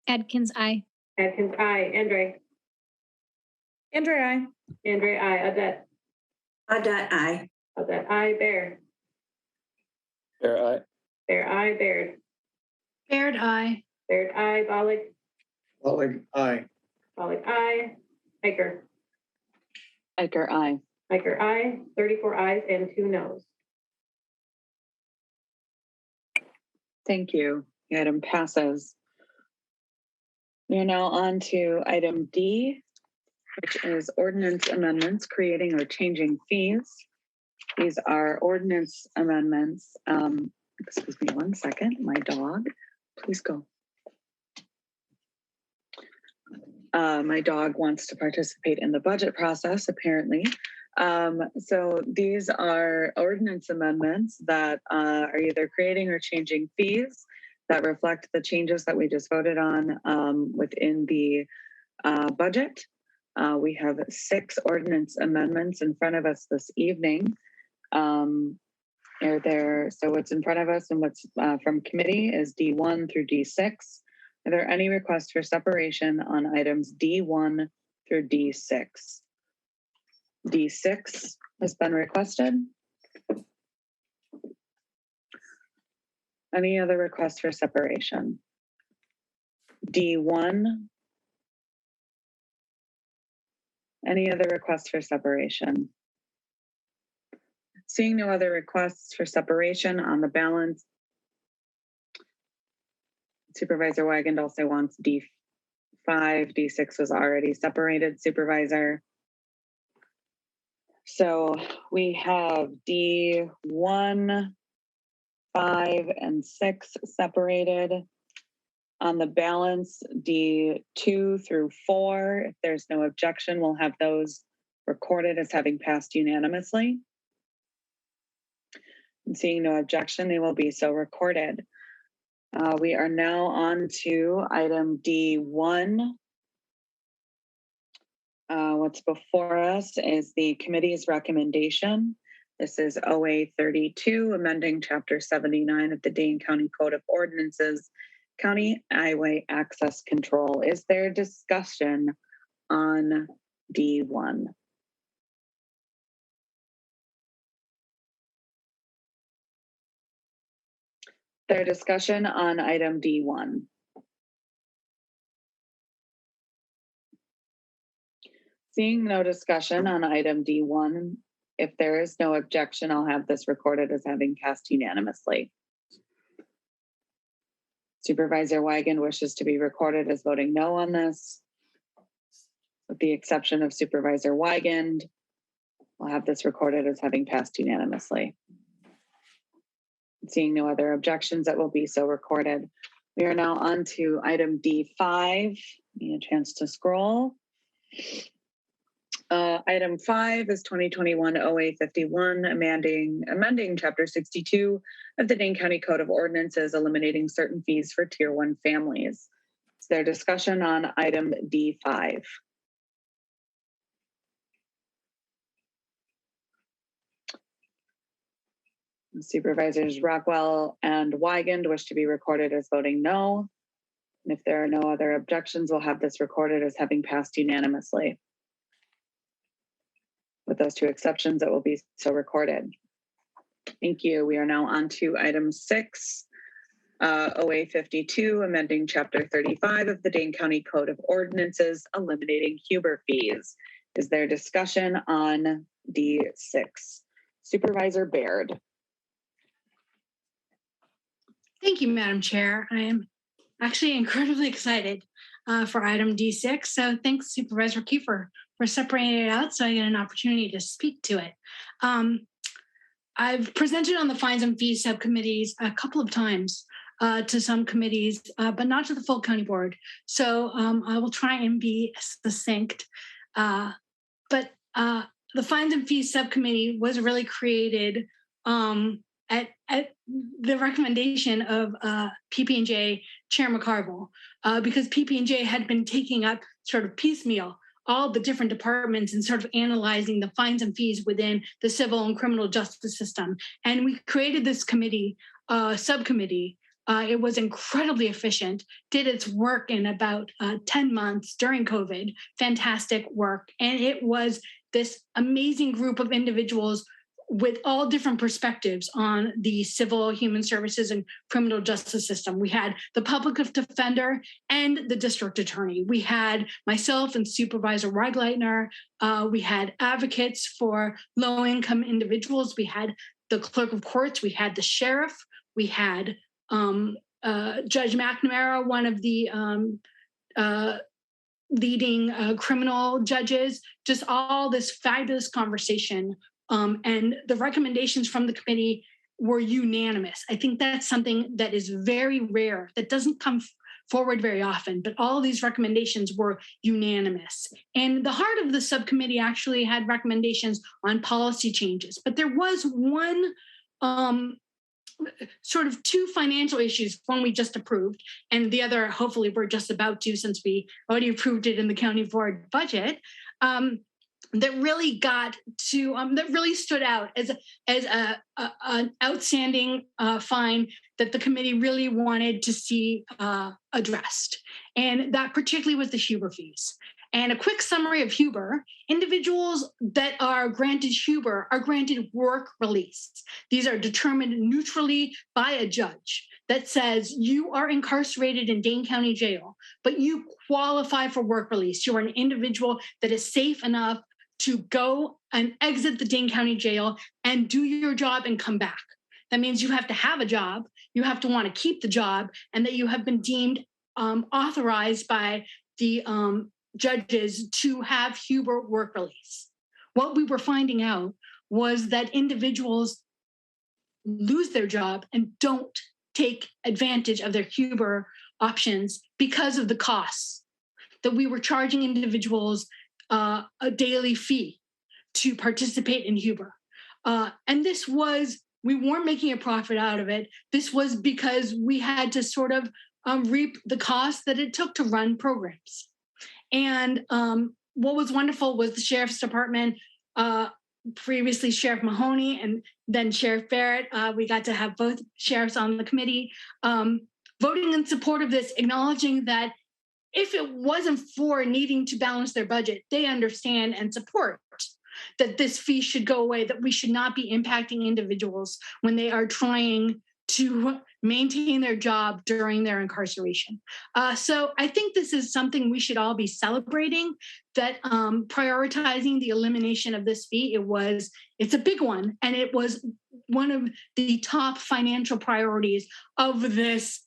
Adkins, I. Adkins, I. Andre. Andre, I. Andre, I. Audette. Audette, I. Audette, I. Bear. Bear, aye. Bear, I. Baird. Baird, I. Baird, I. Bollig. Bollig, aye. Bollig, I. Iker. Iker, I. Iker, I. 34 ayes and 2 noes. Thank you. The item passes. We are now on to item D, which is ordinance amendments creating or changing fees. These are ordinance amendments. Excuse me 1 second. My dog, please go. My dog wants to participate in the budget process, apparently. So these are ordinance amendments that are either creating or changing fees that reflect the changes that we just voted on within the budget. We have 6 ordinance amendments in front of us this evening. So what's in front of us and what's from committee is D1 through D6. Are there any requests for separation on items D1 through D6? D6 has been requested. Any other requests for separation? D1. Any other requests for separation? Seeing no other requests for separation on the balance, Supervisor Wigand also wants D5. D6 was already separated, Supervisor. So we have D1, 5, and 6 separated. On the balance, D2 through 4, if there's no objection, we'll have those recorded as having passed unanimously. And seeing no objection, they will be so recorded. We are now on to item D1. What's before us is the committee's recommendation. This is OA 32, amending Chapter 79 of the Dane County Code of Ordinances, County Highway Access Control. Is there discussion on D1? Their discussion on item D1. Seeing no discussion on item D1, if there is no objection, I'll have this recorded as having passed unanimously. Supervisor Wigand wishes to be recorded as voting no on this. With the exception of Supervisor Wigand, I'll have this recorded as having passed unanimously. Seeing no other objections, that will be so recorded. We are now on to item D5. Need a chance to scroll. Item 5 is 2021 OA 51, amending Chapter 62 of the Dane County Code of Ordinances, eliminating certain fees for Tier 1 families. Is there discussion on item D5? Supervisors Rockwell and Wigand wish to be recorded as voting no. And if there are no other objections, we'll have this recorded as having passed unanimously. With those 2 exceptions, it will be so recorded. Thank you. We are now on to item 6, OA 52, amending Chapter 35 of the Dane County Code of Ordinances, eliminating Huber fees. Is there discussion on D6? Supervisor Baird. Thank you, Madam Chair. I am actually incredibly excited for item D6. So thanks, Supervisor Kiefer, for separating it out so I get an opportunity to speak to it. I've presented on the fines and fees subcommittees a couple of times to some committees, but not to the full county board. So I will try and be succinct. But the fines and fees subcommittee was really created at the recommendation of PP&J Chair McCarville, because PP&J had been taking up sort of piecemeal all the different departments and sort of analyzing the fines and fees within the civil and criminal justice system. And we created this committee, subcommittee. It was incredibly efficient, did its work in about 10 months during COVID, fantastic work. And it was this amazing group of individuals with all different perspectives on the civil, human services, and criminal justice system. We had the public defender and the district attorney. We had myself and Supervisor Reigleitner. We had advocates for low-income individuals. We had the clerk of courts. We had the sheriff. We had Judge McNamara, one of the leading criminal judges, just all this fabulous conversation. And the recommendations from the committee were unanimous. I think that's something that is very rare, that doesn't come forward very often, but all of these recommendations were unanimous. And the heart of the subcommittee actually had recommendations on policy changes, but there was one sort of two financial issues. One we just approved, and the other, hopefully, we're just about to, since we already approved it in the county board budget. That really got to that really stood out as an outstanding fine that the committee really wanted to see addressed, and that particularly was the Huber fees. And a quick summary of Huber: individuals that are granted Huber are granted work release. These are determined neutrally by a judge that says you are incarcerated in Dane County Jail, but you qualify for work release. You are an individual that is safe enough to go and exit the Dane County Jail and do your job and come back. That means you have to have a job, you have to want to keep the job, and that you have been deemed authorized by the judges to have Huber work release. What we were finding out was that individuals lose their job and don't take advantage of their Huber options because of the costs, that we were charging individuals a daily fee to participate in Huber. And this was, we weren't making a profit out of it. This was because we had to sort of reap the costs that it took to run programs. And what was wonderful was the Sheriff's Department, previously Sheriff Mahoney and then Sheriff Barrett. We got to have both sheriffs on the committee voting in support of this, acknowledging that if it wasn't for needing to balance their budget, they understand and support that this fee should go away, that we should not be impacting individuals when they are trying to maintain their job during their incarceration. So I think this is something we should all be celebrating, that prioritizing the elimination of this fee, it's a big one, and it was one of the top financial priorities of this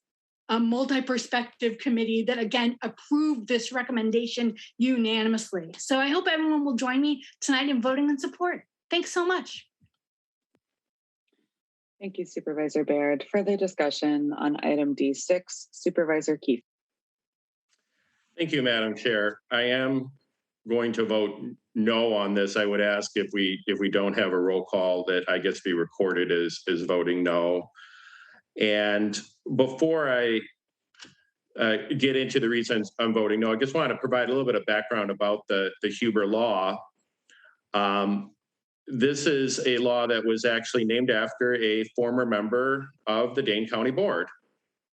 multi-perspective committee that, again, approved this recommendation unanimously. So I hope everyone will join me tonight in voting in support. Thanks so much. Thank you, Supervisor Baird. Further discussion on item D6, Supervisor Keefe. Thank you, Madam Chair. I am going to vote no on this. I would ask if we don't have a roll call that I guess be recorded as voting no. And before I get into the reasons I'm voting no, I just want to provide a little bit of background about the Huber law. This is a law that was actually named after a former member of the Dane County Board,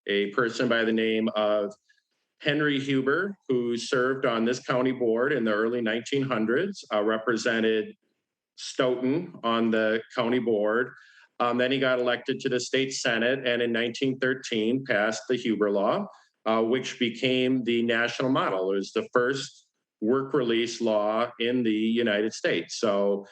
a person by the name of Henry Huber, who served on this county board in the early 1900s, represented Stoughton on the county board. Then he got elected to the state Senate, and in 1913 passed the Huber Law, which became the national model. It was the first work release law in the United States. So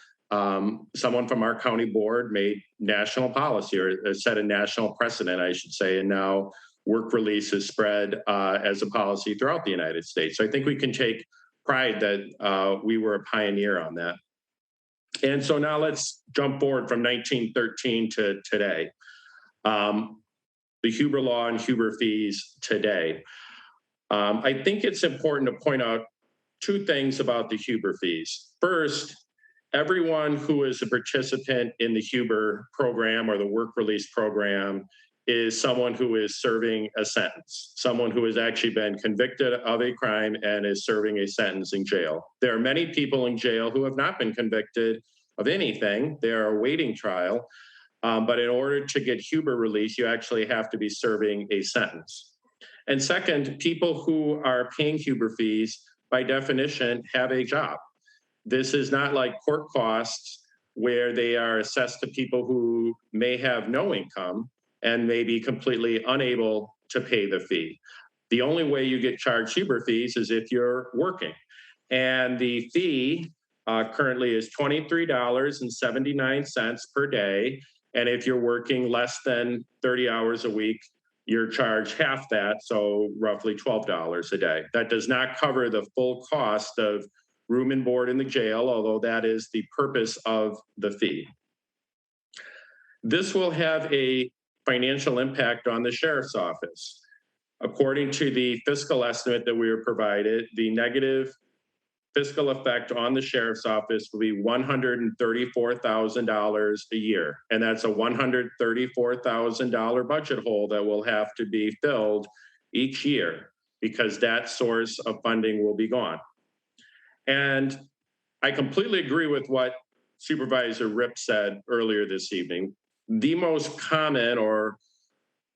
someone from our county board made national policy, or set a national precedent, I should say, and now work release is spread as a policy throughout the United States. So I think we can take pride that we were a pioneer on that. And so now let's jump forward from 1913 to today. The Huber Law and Huber fees today. I think it's important to point out two things about the Huber fees. First, everyone who is a participant in the Huber program or the work release program is someone who is serving a sentence, someone who has actually been convicted of a crime and is serving a sentence in jail. There are many people in jail who have not been convicted of anything. They are awaiting trial. But in order to get Huber release, you actually have to be serving a sentence. And second, people who are paying Huber fees, by definition, have a job. This is not like court costs where they are assessed to people who may have no income and may be completely unable to pay the fee. The only way you get charged Huber fees is if you're working. And the fee currently is $23.79 per day. And if you're working less than 30 hours a week, you're charged half that, so roughly $12 a day. That does not cover the full cost of room and board in the jail, although that is the purpose of the fee. This will have a financial impact on the sheriff's office. According to the fiscal estimate that we were provided, the negative fiscal effect on the sheriff's office will be $134,000 a year. And that's a $134,000 budget hole that will have to be filled each year because that source of funding will be gone. And I completely agree with what Supervisor Ripp said earlier this evening. The most common, or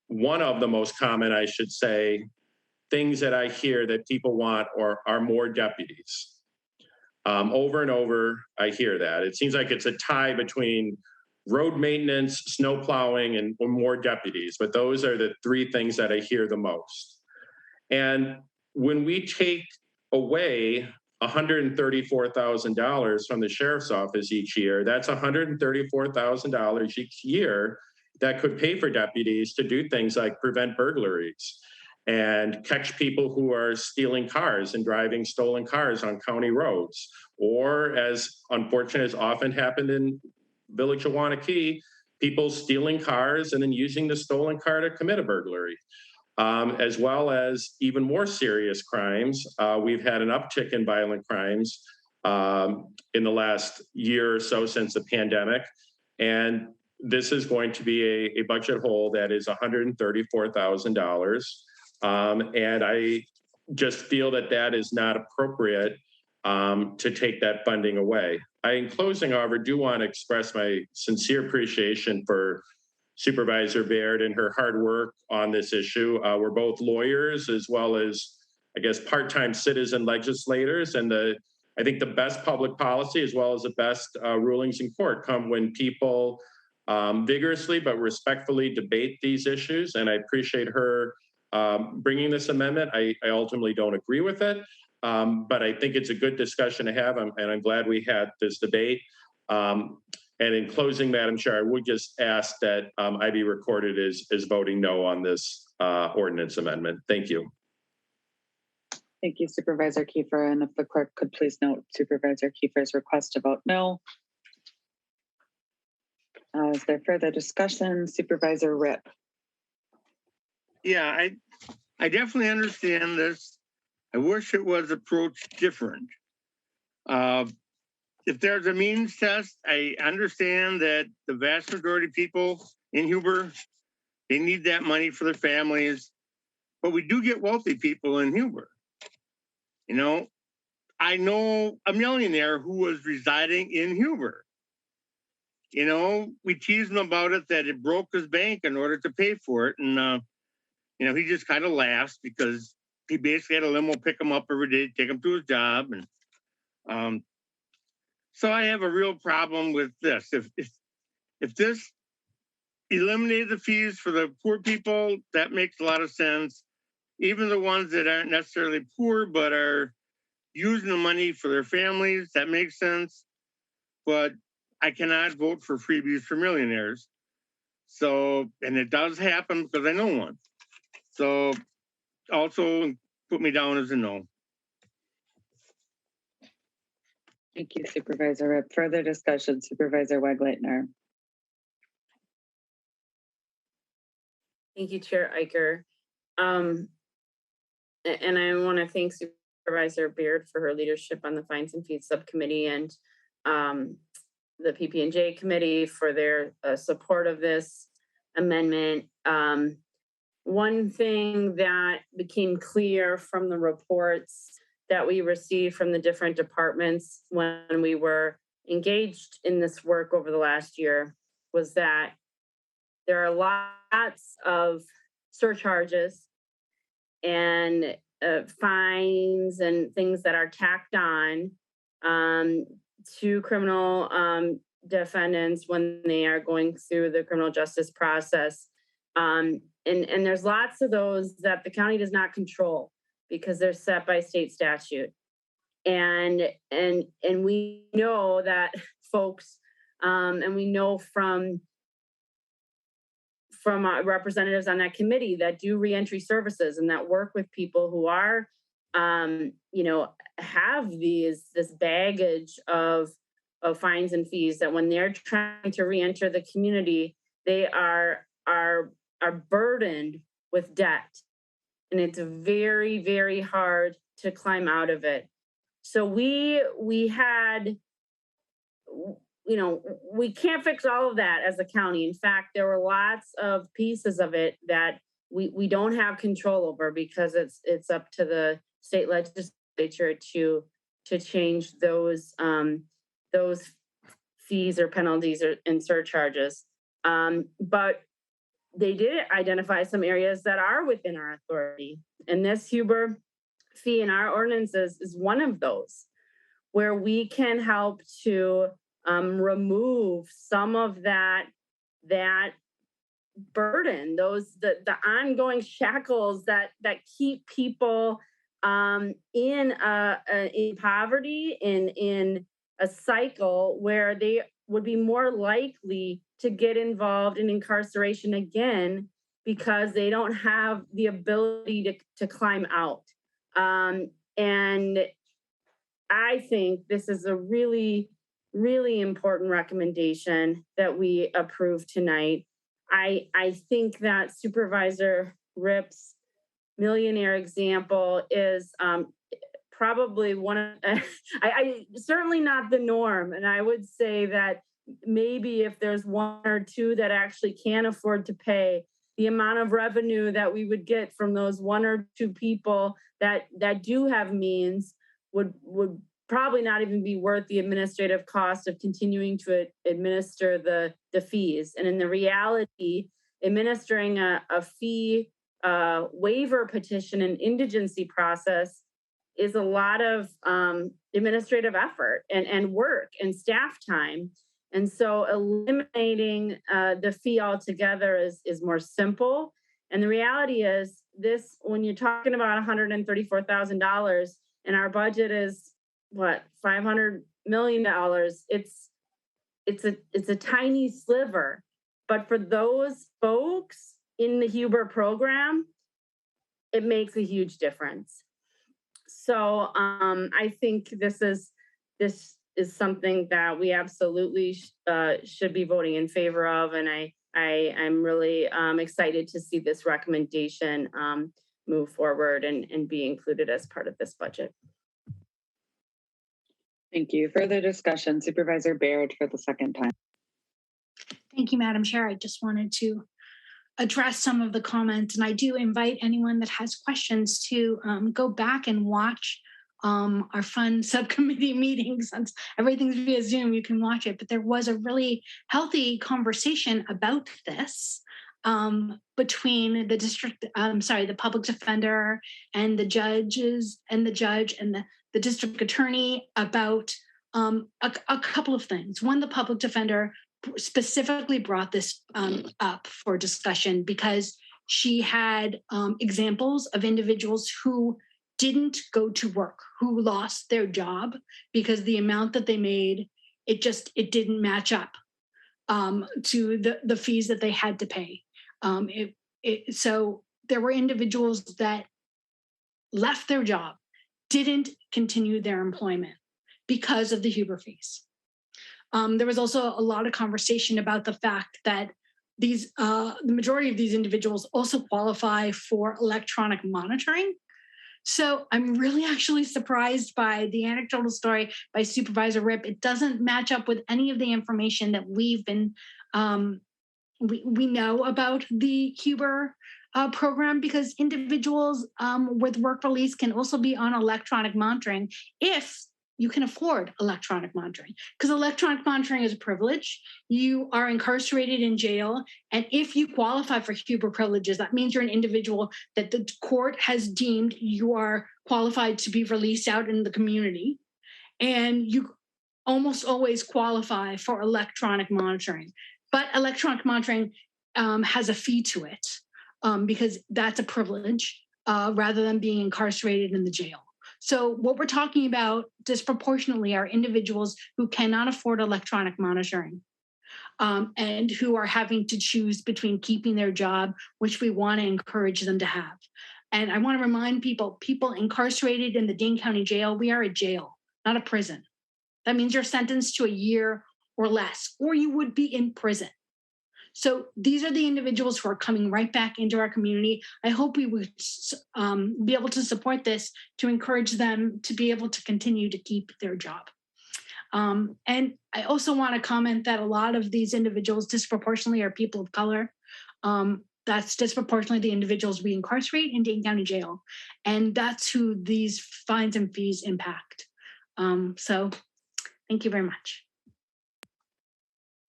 one of the most common, I should say, things that I hear that people want are more deputies. Over and over, I hear that. It seems like it's a tie between road maintenance, snow plowing, and more deputies. But those are the three things that I hear the most. And when we take away $134,000 from the sheriff's office each year, that's $134,000 each year that could pay for deputies to do things like prevent burglaries and catch people who are stealing cars and driving stolen cars on county roads, or as unfortunate as often happened in Village of Wanakee, people stealing cars and then using the stolen car to commit a burglary, as well as even more serious crimes. We've had an uptick in violent crimes in the last year or so since the pandemic, and this is going to be a budget hole that is $134,000. And I just feel that that is not appropriate to take that funding away. In closing, however, do want to express my sincere appreciation for Supervisor Baird and her hard work on this issue. We're both lawyers as well as, I guess, part-time citizen legislators. And I think the best public policy as well as the best rulings in court come when people vigorously but respectfully debate these issues. And I appreciate her bringing this amendment. I ultimately don't agree with it, but I think it's a good discussion to have, and I'm glad we had this debate. And in closing, Madam Chair, I would just ask that I be recorded as voting no on this ordinance amendment. Thank you. Thank you, Supervisor Kiefer. And if the clerk could please note Supervisor Kiefer's request to vote no. Is there further discussion? Supervisor Ripp. Yeah, I definitely understand this. I wish it was approached different. If there's a means test, I understand that the vast majority of people in Huber, they need that money for their families, but we do get wealthy people in Huber. You know, I know a millionaire who was residing in Huber. You know, we teased him about it, that it broke his bank in order to pay for it. And, you know, he just kind of laughs because he basically had a limo pick him up every day, take him to his job. And so I have a real problem with this. If this eliminated the fees for the poor people, that makes a lot of sense. Even the ones that aren't necessarily poor, but are using the money for their families, that makes sense. But I cannot vote for freebies for millionaires. So, and it does happen because I know one. So also put me down as a no. Thank you, Supervisor Ripp. Further discussion, Supervisor Wegleitner. Thank you, Chair Iker. And I want to thank Supervisor Beard for her leadership on the Fines and Fees Subcommittee and the PP&J Committee for their support of this amendment. One thing that became clear from the reports that we received from the different departments when we were engaged in this work over the last year was that there are lots of surcharges and fines and things that are tacked on to criminal defendants when they are going through the criminal justice process. And there's lots of those that the county does not control because they're set by state statute. And we know that folks, and we know from representatives on that committee that do reentry services and that work with people who are, you know, have this baggage of fines and fees, that when they're trying to reenter the community, they are burdened with debt. and it's very, very hard to climb out of it. So we had, you know, we can't fix all of that as a county. In fact, there were lots of pieces of it that we don't have control over, because it's up to the state legislature to change those fees or penalties and surcharges. But they did identify some areas that are within our authority. And this Huber fee in our ordinances is one of those, where we can help to remove some of that burden, the ongoing shackles that keep people in poverty, in a cycle where they would be more likely to get involved in incarceration again, because they don't have the ability to climb out. And I think this is a really, really important recommendation that we approve tonight. I think that Supervisor Rip's millionaire example is probably one of, I certainly not the norm. And I would say that maybe if there's one or two that actually can afford to pay, the amount of revenue that we would get from those one or two people that do have means would probably not even be worth the administrative cost of continuing to administer the fees. And in the reality, administering a fee waiver petition and indigency process is a lot of administrative effort and work and staff time. And so eliminating the fee altogether is more simple. And the reality is this, when you're talking about $134,000 and our budget is what, $500 million, it's a tiny sliver. But for those folks in the Huber program, it makes a huge difference. So I think this is something that we absolutely should be voting in favor of, and I'm really excited to see this recommendation move forward and be included as part of this budget. Thank you. Further discussion, Supervisor Baird for the second time. Thank you, Madam Chair. I just wanted to address some of the comments, and I do invite anyone that has questions to go back and watch our fun subcommittee meetings. Since everything's via Zoom, you can watch it, but there was a really healthy conversation about this between the the public defender and the judges and the judge and the district attorney about a couple of things. One, the public defender specifically brought this up for discussion because she had examples of individuals who didn't go to work, who lost their job because the amount that they made, it didn't match up to the fees that they had to pay. So there were individuals that left their job, didn't continue their employment because of the Huber fees. There was also a lot of conversation about the fact that the majority of these individuals also qualify for electronic monitoring. So I'm really actually surprised by the anecdotal story by Supervisor Rip. It doesn't match up with any of the information that we've been, we know about the Huber program, because individuals with work release can also be on electronic monitoring if you can afford electronic monitoring, because electronic monitoring is a privilege. You are incarcerated in jail. And if you qualify for Huber privileges, that means you're an individual that the court has deemed you are qualified to be released out in the community. And you almost always qualify for electronic monitoring. But electronic monitoring has a fee to it because that's a privilege rather than being incarcerated in the jail. So what we're talking about disproportionately are individuals who cannot afford electronic monitoring and who are having to choose between keeping their job, which we want to encourage them to have. And I want to remind people incarcerated in the Dane County Jail, we are a jail, not a prison. That means you're sentenced to a year or less, or you would be in prison. So these are the individuals who are coming right back into our community. I hope we would be able to support this to encourage them to be able to continue to keep their job. And I also want to comment that a lot of these individuals disproportionately are people of color. That's disproportionately the individuals we incarcerate in Dane County Jail. And that's who these fines and fees impact. So thank you very much.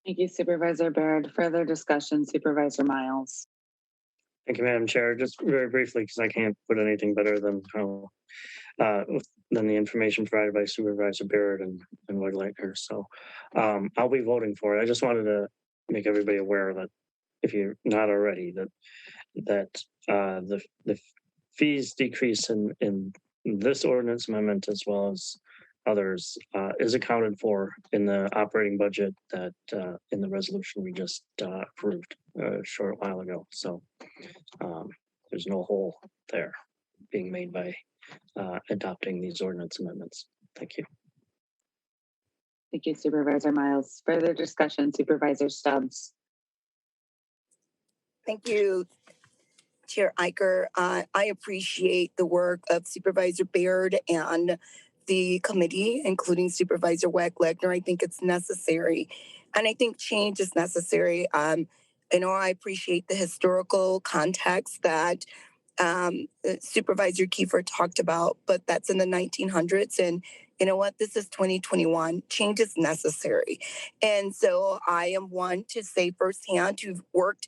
Thank you, Supervisor Baird. Further discussion, Supervisor Miles. Thank you, Madam Chair. Just very briefly, because I can't put anything better than how than the information provided by Supervisor Baird and Lloyd Leitner. So I'll be voting for it. I just wanted to make everybody aware that if you're not already, that the fees decrease in this ordinance amendment as well as others is accounted for in the operating budget that in the resolution we just approved a short while ago. So there's no hole there being made by adopting these ordinance amendments. Thank you. Thank you, Supervisor Miles. Further discussion, Supervisor Stubbs. Thank you, Chair Iker. I appreciate the work of Supervisor Baird and the committee, including Supervisor Wagner. I think it's necessary, and I think change is necessary. I appreciate the historical context that Supervisor Kiefer talked about, but that's in the 1900s. And you know what? This is 2021. Change is necessary. And so I am one to say firsthand who've worked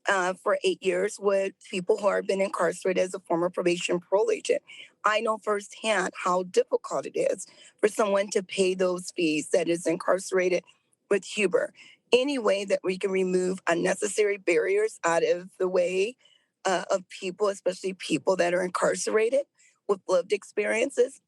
for 8 years with people who have been incarcerated as a former probation parole agent. I know firsthand how difficult it is for someone to pay those fees that is incarcerated with Huber. Any way that we can remove unnecessary barriers out of the way of people, especially people that are incarcerated with lived experiences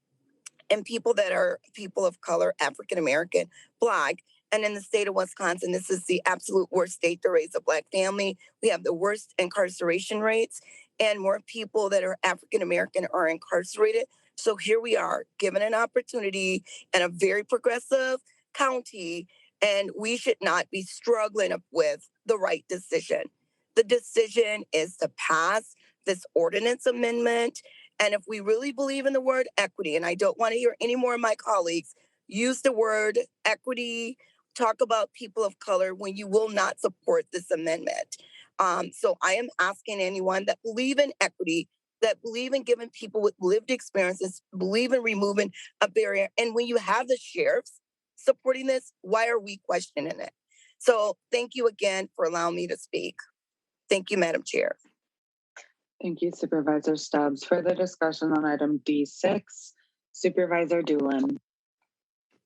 and people that are people of color, African American, Black. And in the state of Wisconsin, this is the absolute worst state to raise a Black family. We have the worst incarceration rates, and more people that are African American are incarcerated. So here we are, given an opportunity in a very progressive county, and we should not be struggling with the right decision. The decision is to pass this ordinance amendment. And if we really believe in the word equity, and I don't want to hear any more of my colleagues use the word equity, talk about people of color when you will not support this amendment. So I am asking anyone that believe in equity, that believe in giving people with lived experiences, believe in removing a barrier. And when you have the sheriffs supporting this, why are we questioning it? So thank you again for allowing me to speak. Thank you, Madam Chair. Thank you, Supervisor Stubbs. Further discussion on item D6, Supervisor Doolin.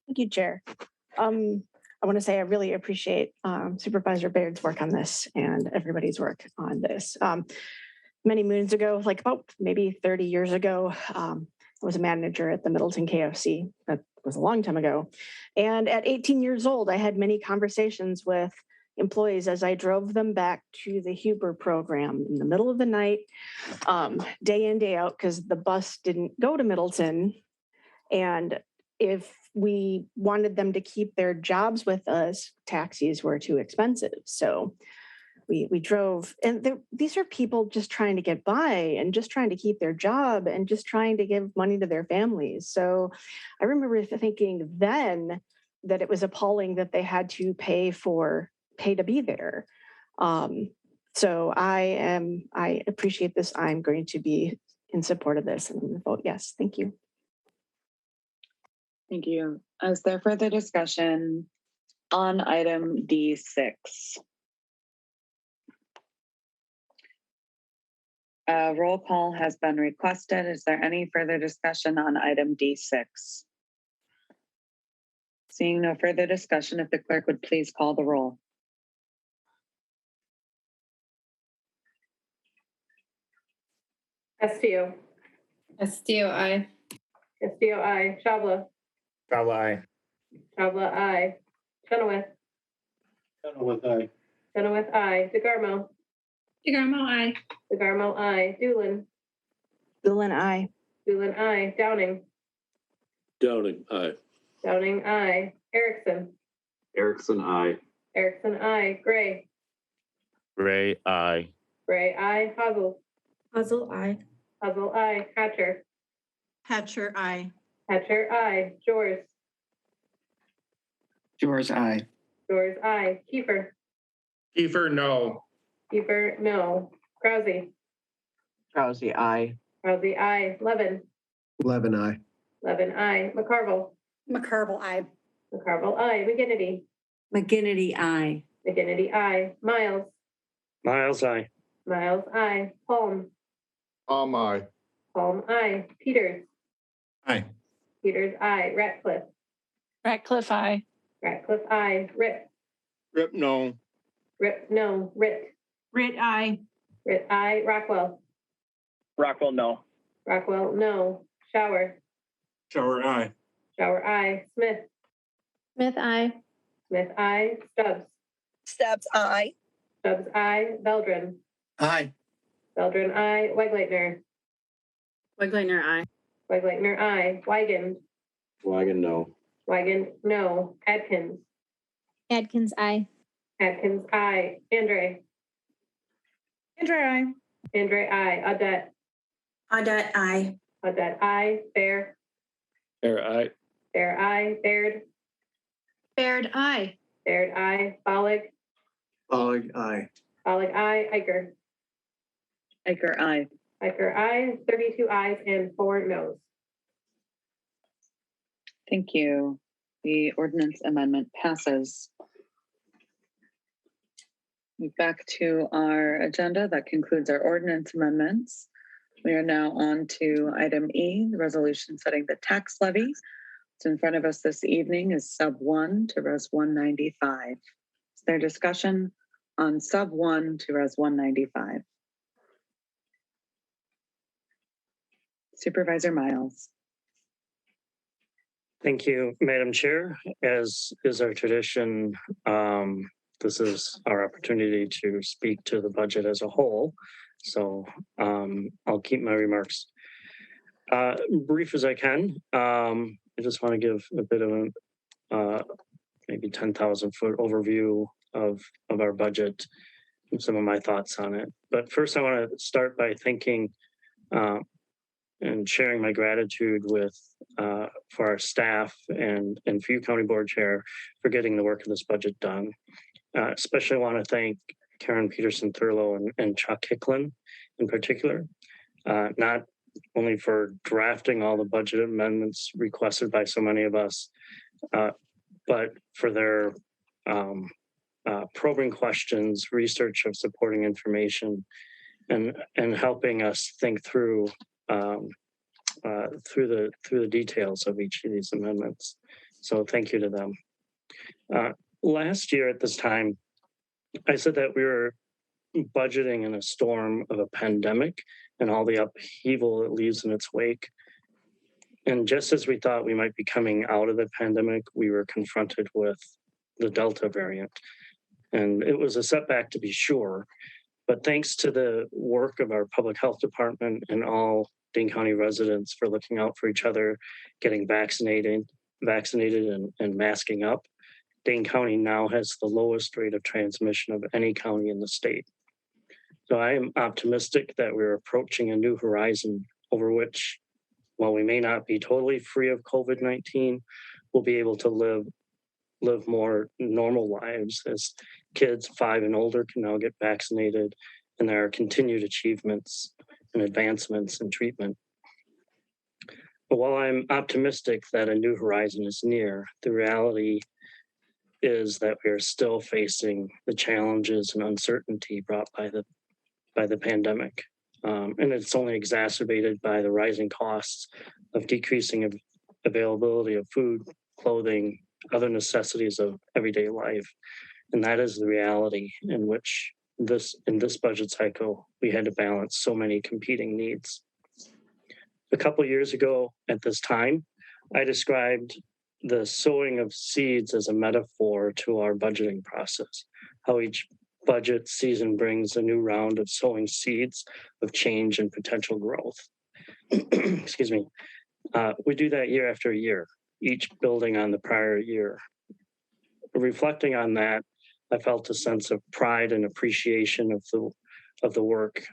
Thank you, Chair. I want to say I really appreciate Supervisor Baird's work on this and everybody's work on this. Many moons ago, like about maybe 30 years ago, I was a manager at the Middleton KFC. That was a long time ago. And at 18 years old, I had many conversations with employees as I drove them back to the Huber program in the middle of the night, day in, day out, because the bus didn't go to Middleton. And if we wanted them to keep their jobs with us, taxis were too expensive. So we drove, and these are people just trying to get by and just trying to keep their job and just trying to give money to their families. So I remember thinking then that it was appalling that they had to pay to be there. So I appreciate this. I'm going to be in support of this and vote yes. Thank you. Thank you. Is there further discussion on item D6? Roll call has been requested. Is there any further discussion on item D6? Seeing no further discussion, if the clerk would please call the roll. Castillo. Castillo, aye. Castillo, aye. Chavla. Chavla, aye. Chavla, aye. Chenoweth. Chenoweth, aye. Chenoweth, aye. DeGarmo. DeGarmo, aye. DeGarmo, aye. Doolin. Doolin, aye. Doolin, aye. Downing. Downing, aye. Downing, aye. Erickson. Erickson, aye. Erickson, aye. Gray. Ray, aye. Ray, I. Hazel. Hazel, I. Hazel, I. Hatcher. Hatcher, I. Hatcher, I. Jors. Jors, I. Jors, I. Kiefer. Kiefer, no. Kiefer, no. Krause. Krause, I. Krause, I. Levin. Levin, I. Levin, I. McCarville. McCarville, I. McCarville, I. McGinnity. McGinnity, I. McGinnity, I. Miles. Miles, I. Miles, I. Palm. Aye. Palm, I. Peters. Aye. Peters, I. Ratcliffe. Ratcliffe, I. Ratcliffe, I. Rip. Rip, no. Rip, no. Rit. Rit, I. Rit, I. Rockwell. Rockwell, no. Rockwell, no. Shower. Shower, aye. Shower, I. Smith. Smith, I. Smith, I. Stubbs. Stubbs, I. Stubbs, I. Veldren. Aye. Veldren, I. Wegleitner. Wegleitner, I. Wegleitner, I. Weigand. Wagon, no. Weigand, no. Adkins. Adkins, I. Adkins, I. Andre. Andre, I. Andre, I. Audette. Audette, I. Audette, I. Bear. There, aye. Bear, I. Baird. Baird, I. Baird, I. Bollig. Bollig, I. Bollig, I. Eicher. Iker, aye. Eicher, I. 32 ayes and 4 noes. Thank you. The ordinance amendment passes. Back to our agenda. That concludes our ordinance amendments. We are now on to item E, the resolution setting the tax levy. What's in front of us this evening is sub 1 to res 195. Is there discussion on sub 1 to res 195? Supervisor Miles. Thank you, Madam Chair. As is our tradition, this is our opportunity to speak to the budget as a whole. So I'll keep my remarks brief as I can. I just want to give a bit of a maybe 10,000 foot overview of our budget and some of my thoughts on it. But first, I want to start by thanking and sharing my gratitude with for our staff and for you, County Board Chair, for getting the work of this budget done. Especially want to thank Karen Peterson Thurlow and Chuck Hicklin in particular, not only for drafting all the budget amendments requested by so many of us, but for their probing questions, research of supporting information, and helping us think through through the details of each of these amendments. So thank you to them. Last year at this time, I said that we were budgeting in a storm of a pandemic and all the upheaval it leaves in its wake. And just as we thought we might be coming out of the pandemic, we were confronted with the Delta variant. And it was a setback to be sure, but thanks to the work of our public health department and all Dane County residents for looking out for each other, getting vaccinated and masking up, Dane County now has the lowest rate of transmission of any county in the state. So I am optimistic that we're approaching a new horizon over which, while we may not be totally free of COVID-19, we'll be able to live more normal lives as kids 5 and older can now get vaccinated, and there are continued achievements and advancements in treatment. But while I'm optimistic that a new horizon is near, the reality is that we are still facing the challenges and uncertainty brought by the pandemic. And it's only exacerbated by the rising costs of decreasing availability of food, clothing, other necessities of everyday life. And that is the reality in which in this budget cycle, we had to balance so many competing needs. A couple of years ago at this time, I described the sowing of seeds as a metaphor to our budgeting process, how each budget season brings a new round of sowing seeds of change and potential growth. Excuse me. We do that year after year, each building on the prior year. Reflecting on that, I felt a sense of pride and appreciation of the work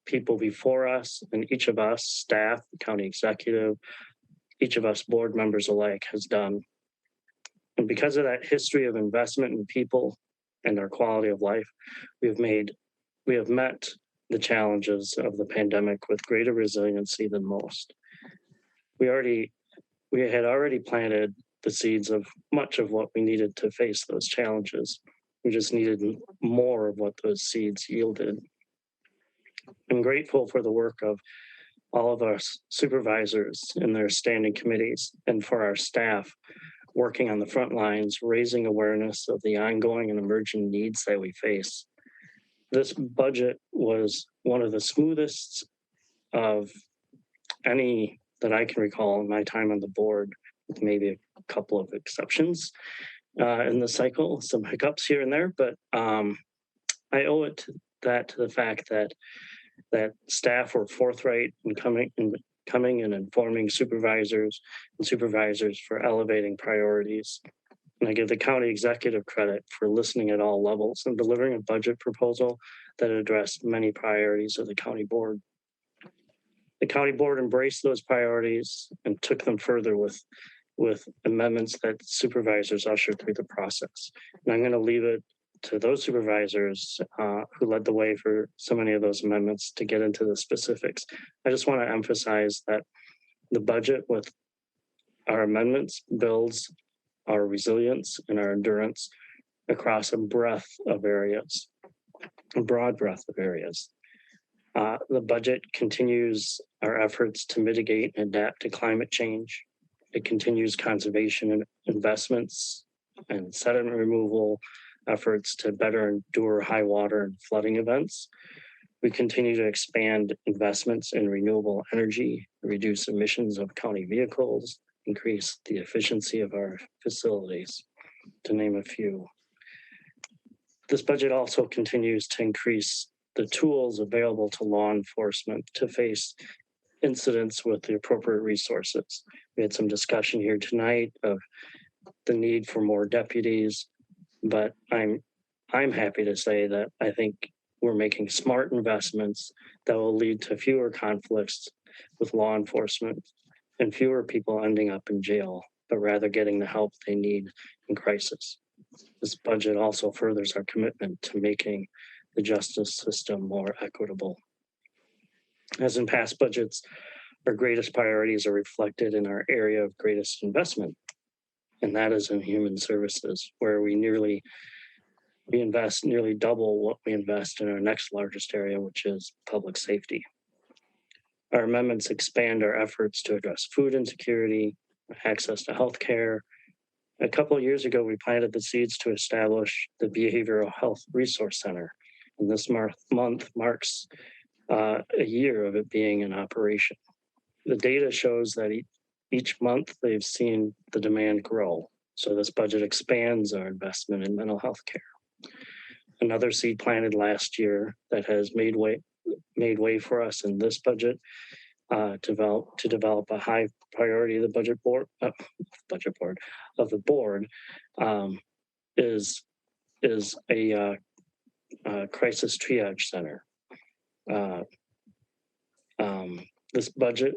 people before us and each of us, staff, county executive, each of us board members alike has done. And because of that history of investment in people and their quality of life, we have met the challenges of the pandemic with greater resiliency than most. We had already planted the seeds of much of what we needed to face those challenges. We just needed more of what those seeds yielded. I'm grateful for the work of all of our supervisors in their standing committees and for our staff working on the front lines, raising awareness of the ongoing and emerging needs that we face. This budget was one of the smoothest of any that I can recall in my time on the board, with maybe a couple of exceptions in the cycle, some hiccups here and there, but I owe it to the fact that staff were forthright in coming and informing supervisors for elevating priorities. And I give the county executive credit for listening at all levels and delivering a budget proposal that addressed many priorities of the county board. The county board embraced those priorities and took them further with amendments that supervisors ushered through the process. And I'm going to leave it to those supervisors who led the way for so many of those amendments to get into the specifics. I just want to emphasize that the budget with our amendments builds our resilience and our endurance across a broad breadth of areas. The budget continues our efforts to mitigate and adapt to climate change. It continues conservation and investments and sediment removal efforts to better endure high water and flooding events. We continue to expand investments in renewable energy, reduce emissions of county vehicles, increase the efficiency of our facilities, to name a few. This budget also continues to increase the tools available to law enforcement to face incidents with the appropriate resources. We had some discussion here tonight of the need for more deputies, but I'm happy to say that I think we're making smart investments that will lead to fewer conflicts with law enforcement and fewer people ending up in jail, but rather getting the help they need in crisis. This budget also furthers our commitment to making the justice system more equitable. As in past budgets, our greatest priorities are reflected in our area of greatest investment, and that is in human services, where we invest nearly double what we invest in our next largest area, which is public safety. Our amendments expand our efforts to address food insecurity, access to health care. A couple of years ago, we planted the seeds to establish the Behavioral Health Resource Center. And this month marks a year of it being in operation. The data shows that each month they've seen the demand grow. So this budget expands our investment in mental health care. Another seed planted last year that has made way for us in this budget to develop a high priority of the budget board of the board is a crisis triage center. In this budget,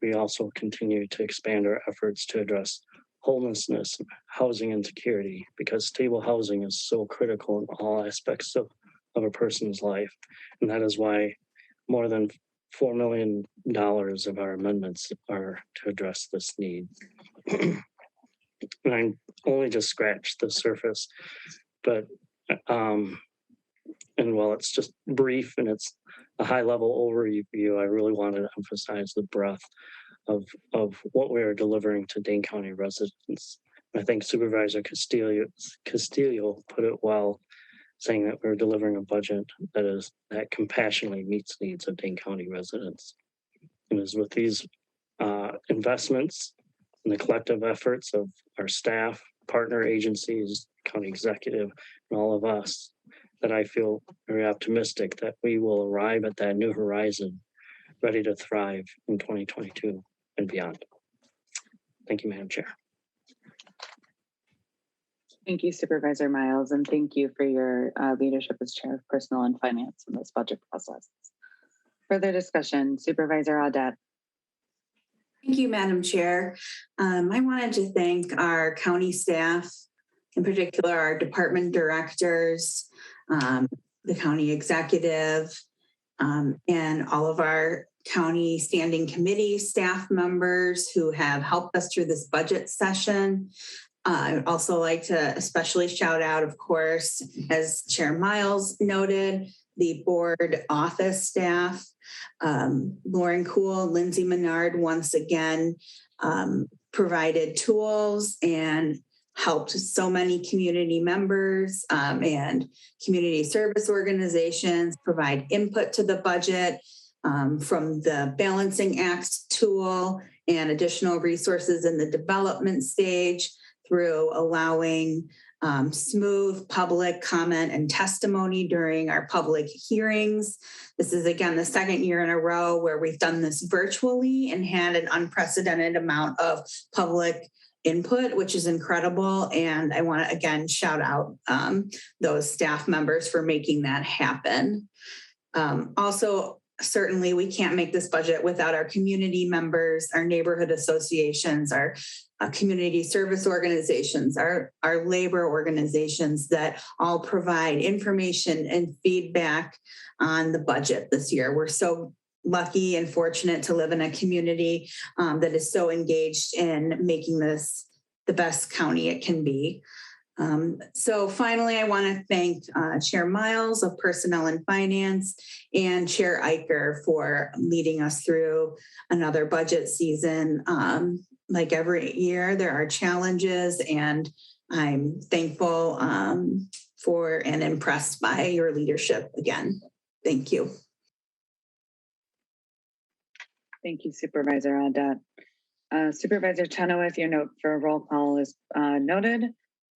we also continue to expand our efforts to address homelessness, housing insecurity, because stable housing is so critical in all aspects of a person's life. And that is why more than $4 million of our amendments are to address this need. And I only just scratched the surface, but and while it's just brief and it's a high level overview, I really wanted to emphasize the breadth of what we are delivering to Dane County residents. I think Supervisor Castillo put it well, saying that we're delivering a budget that compassionately meets needs of Dane County residents. And is with these investments and the collective efforts of our staff, partner agencies, county executive, and all of us, that I feel very optimistic that we will arrive at that new horizon, ready to thrive in 2022 and beyond. Thank you, Madam Chair. Thank you, Supervisor Miles, and thank you for your leadership as Chair of Personnel and Finance in this budget process. Further discussion, Supervisor Audette. Thank you, Madam Chair. I wanted to thank our county staff, in particular our department directors, the county executive, and all of our county standing committee staff members who have helped us through this budget session. I'd also like to especially shout out, of course, as Chair Miles noted, the board office staff, Lauren Kuhl, Lindsay Menard, once again, provided tools and helped so many community members and community service organizations provide input to the budget from the Balancing Act tool and additional resources in the development stage through allowing smooth public comment and testimony during our public hearings. This is, again, the second year in a row where we've done this virtually and had an unprecedented amount of public input, which is incredible. And I want to, again, shout out those staff members for making that happen. Also, certainly we can't make this budget without our community members, our neighborhood associations, our community service organizations, our labor organizations that all provide information and feedback on the budget this year. We're so lucky and fortunate to live in a community that is so engaged in making this the best county it can be. So finally, I want to thank Chair Miles of Personnel and Finance and Chair Eicher for leading us through another budget season. Like every year, there are challenges, and I'm thankful for and impressed by your leadership again. Thank you. Thank you, Supervisor Audette. Supervisor Chenoweth, your note for a roll call is noted,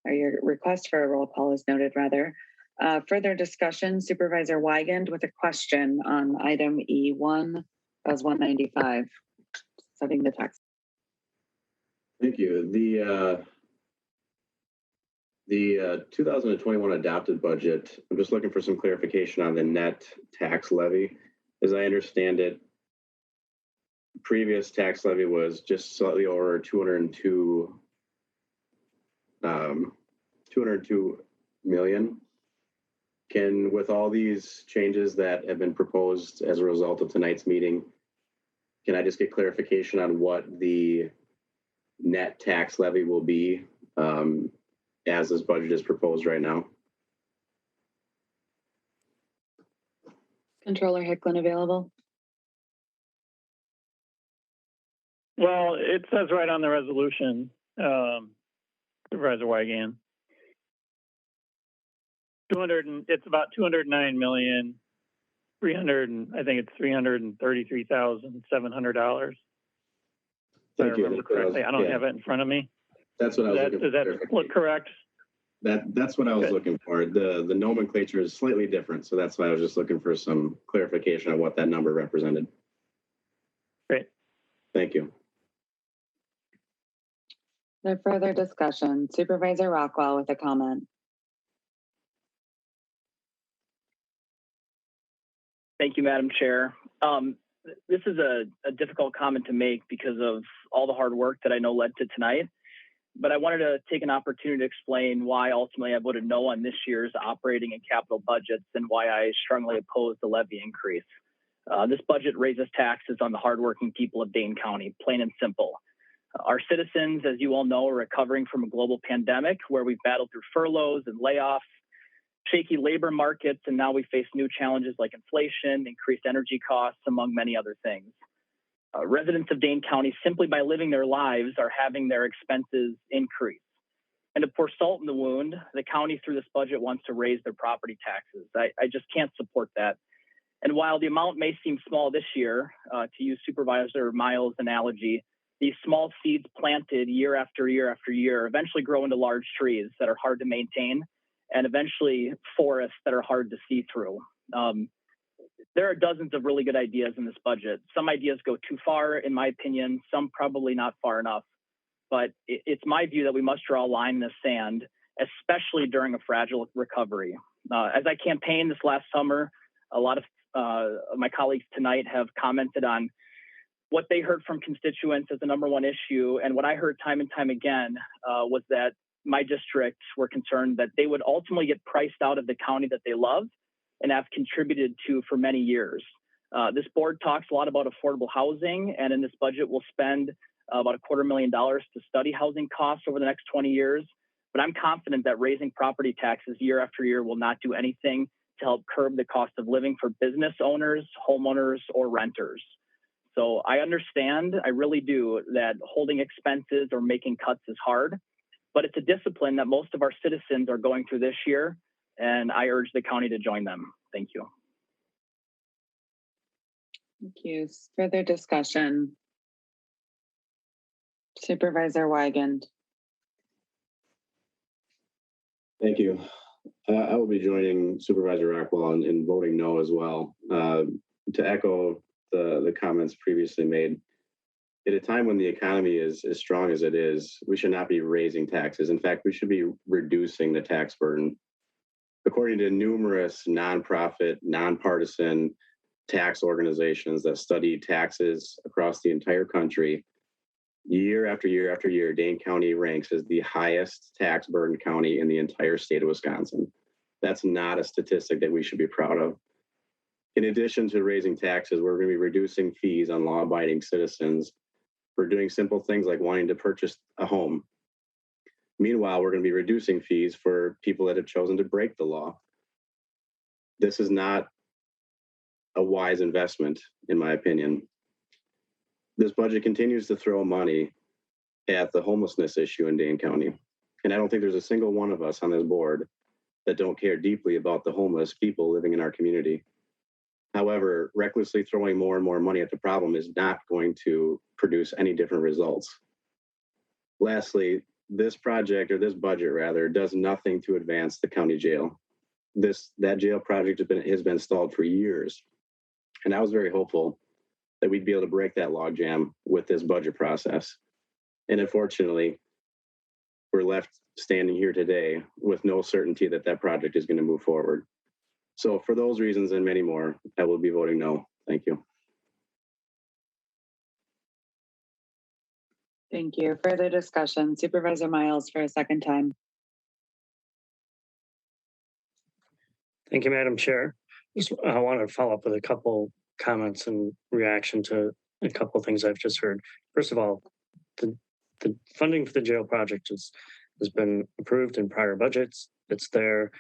or your request for a roll call is noted, rather. Further discussion, Supervisor Wigand with a question on item E1, that was 195, setting the tax. Thank you. The 2021 adopted budget, I'm just looking for some clarification on the net tax levy. As I understand it, previous tax levy was just slightly over 202 million. Can, with all these changes that have been proposed as a result of tonight's meeting, can I just get clarification on what the net tax levy will be as this budget is proposed right now? Controller Hicklin available? Well, it says right on the resolution, Supervisor Wigand. It's about 209 million, 300, I think it's $333,700. Thank you. Correctly. I don't have it in front of me. That's what I was looking for. Does that look correct? That's what I was looking for. The nomenclature is slightly different, so that's why I was just looking for some clarification on what that number represented. Great. Thank you. No further discussion. Supervisor Rockwell with a comment. Thank you, Madam Chair. This is a difficult comment to make because of all the hard work that I know led to tonight, but I wanted to take an opportunity to explain why ultimately I voted no on this year's operating and capital budgets and why I strongly oppose the levy increase. This budget raises taxes on the hardworking people of Dane County, plain and simple. Our citizens, as you all know, are recovering from a global pandemic where we've battled through furloughs and layoffs, shaky labor markets, and now we face new challenges like inflation, increased energy costs, among many other things. Residents of Dane County, simply by living their lives, are having their expenses increase. And to pour salt in the wound, the county through this budget wants to raise their property taxes. I just can't support that. And while the amount may seem small this year, to use Supervisor Miles' analogy, these small seeds planted year after year after year eventually grow into large trees that are hard to maintain, and eventually forests that are hard to see through. There are dozens of really good ideas in this budget. Some ideas go too far, in my opinion, some probably not far enough. But it's my view that we must draw a line in the sand especially during a fragile recovery. As I campaigned this last summer, a lot of my colleagues tonight have commented on what they heard from constituents as the number one issue. And what I heard time and time again was that my districts were concerned that they would ultimately get priced out of the county that they love and have contributed to for many years. This board talks a lot about affordable housing, and in this budget, we'll spend about $250,000 to study housing costs over the next 20 years. But I'm confident that raising property taxes year after year will not do anything to help curb the cost of living for business owners, homeowners, or renters. So I understand, I really do, that holding expenses or making cuts is hard, but it's a discipline that most of our citizens are going through this year, and I urge the county to join them. Thank you. Thank you. Further discussion. Supervisor Wygand. Thank you. I will be joining Supervisor Rockwell in voting no as well. To echo the comments previously made, at a time when the economy is as strong as it is, we should not be raising taxes. In fact, we should be reducing the tax burden. According to numerous nonprofit, nonpartisan tax organizations that study taxes across the entire country, year after year after year, Dane County ranks as the highest tax burden county in the entire state of Wisconsin. That's not a statistic that we should be proud of. In addition to raising taxes, we're going to be reducing fees on law-abiding citizens for doing simple things like wanting to purchase a home. Meanwhile, we're going to be reducing fees for people that have chosen to break the law. This is not a wise investment, in my opinion. This budget continues to throw money at the homelessness issue in Dane County. And I don't think there's a single one of us on this board that don't care deeply about the homeless people living in our community. However, recklessly throwing more and more money at the problem is not going to produce any different results. Lastly, this project, or this budget rather, does nothing to advance the county jail. That jail project has been stalled for years. And I was very hopeful that we'd be able to break that logjam with this budget process. And unfortunately, we're left standing here today with no certainty that that project is going to move forward. So for those reasons and many more, I will be voting no. Thank you. Thank you. Further discussion. Supervisor Miles for a second time. Thank you, Madam Chair. I want to follow up with a couple comments in reaction to a couple of things I've just heard. First of all, the funding for the jail project has been approved in prior budgets. It's there,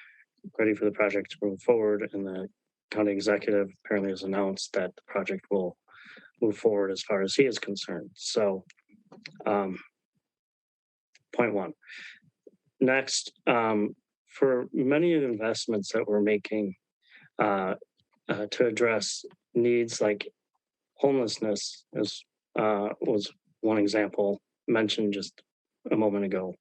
ready for the project to move forward, and the county executive apparently has announced that the project will move forward as far as he is concerned. So, point one. Next, for many of the investments that we're making to address needs like homelessness, as was one example mentioned just a moment ago.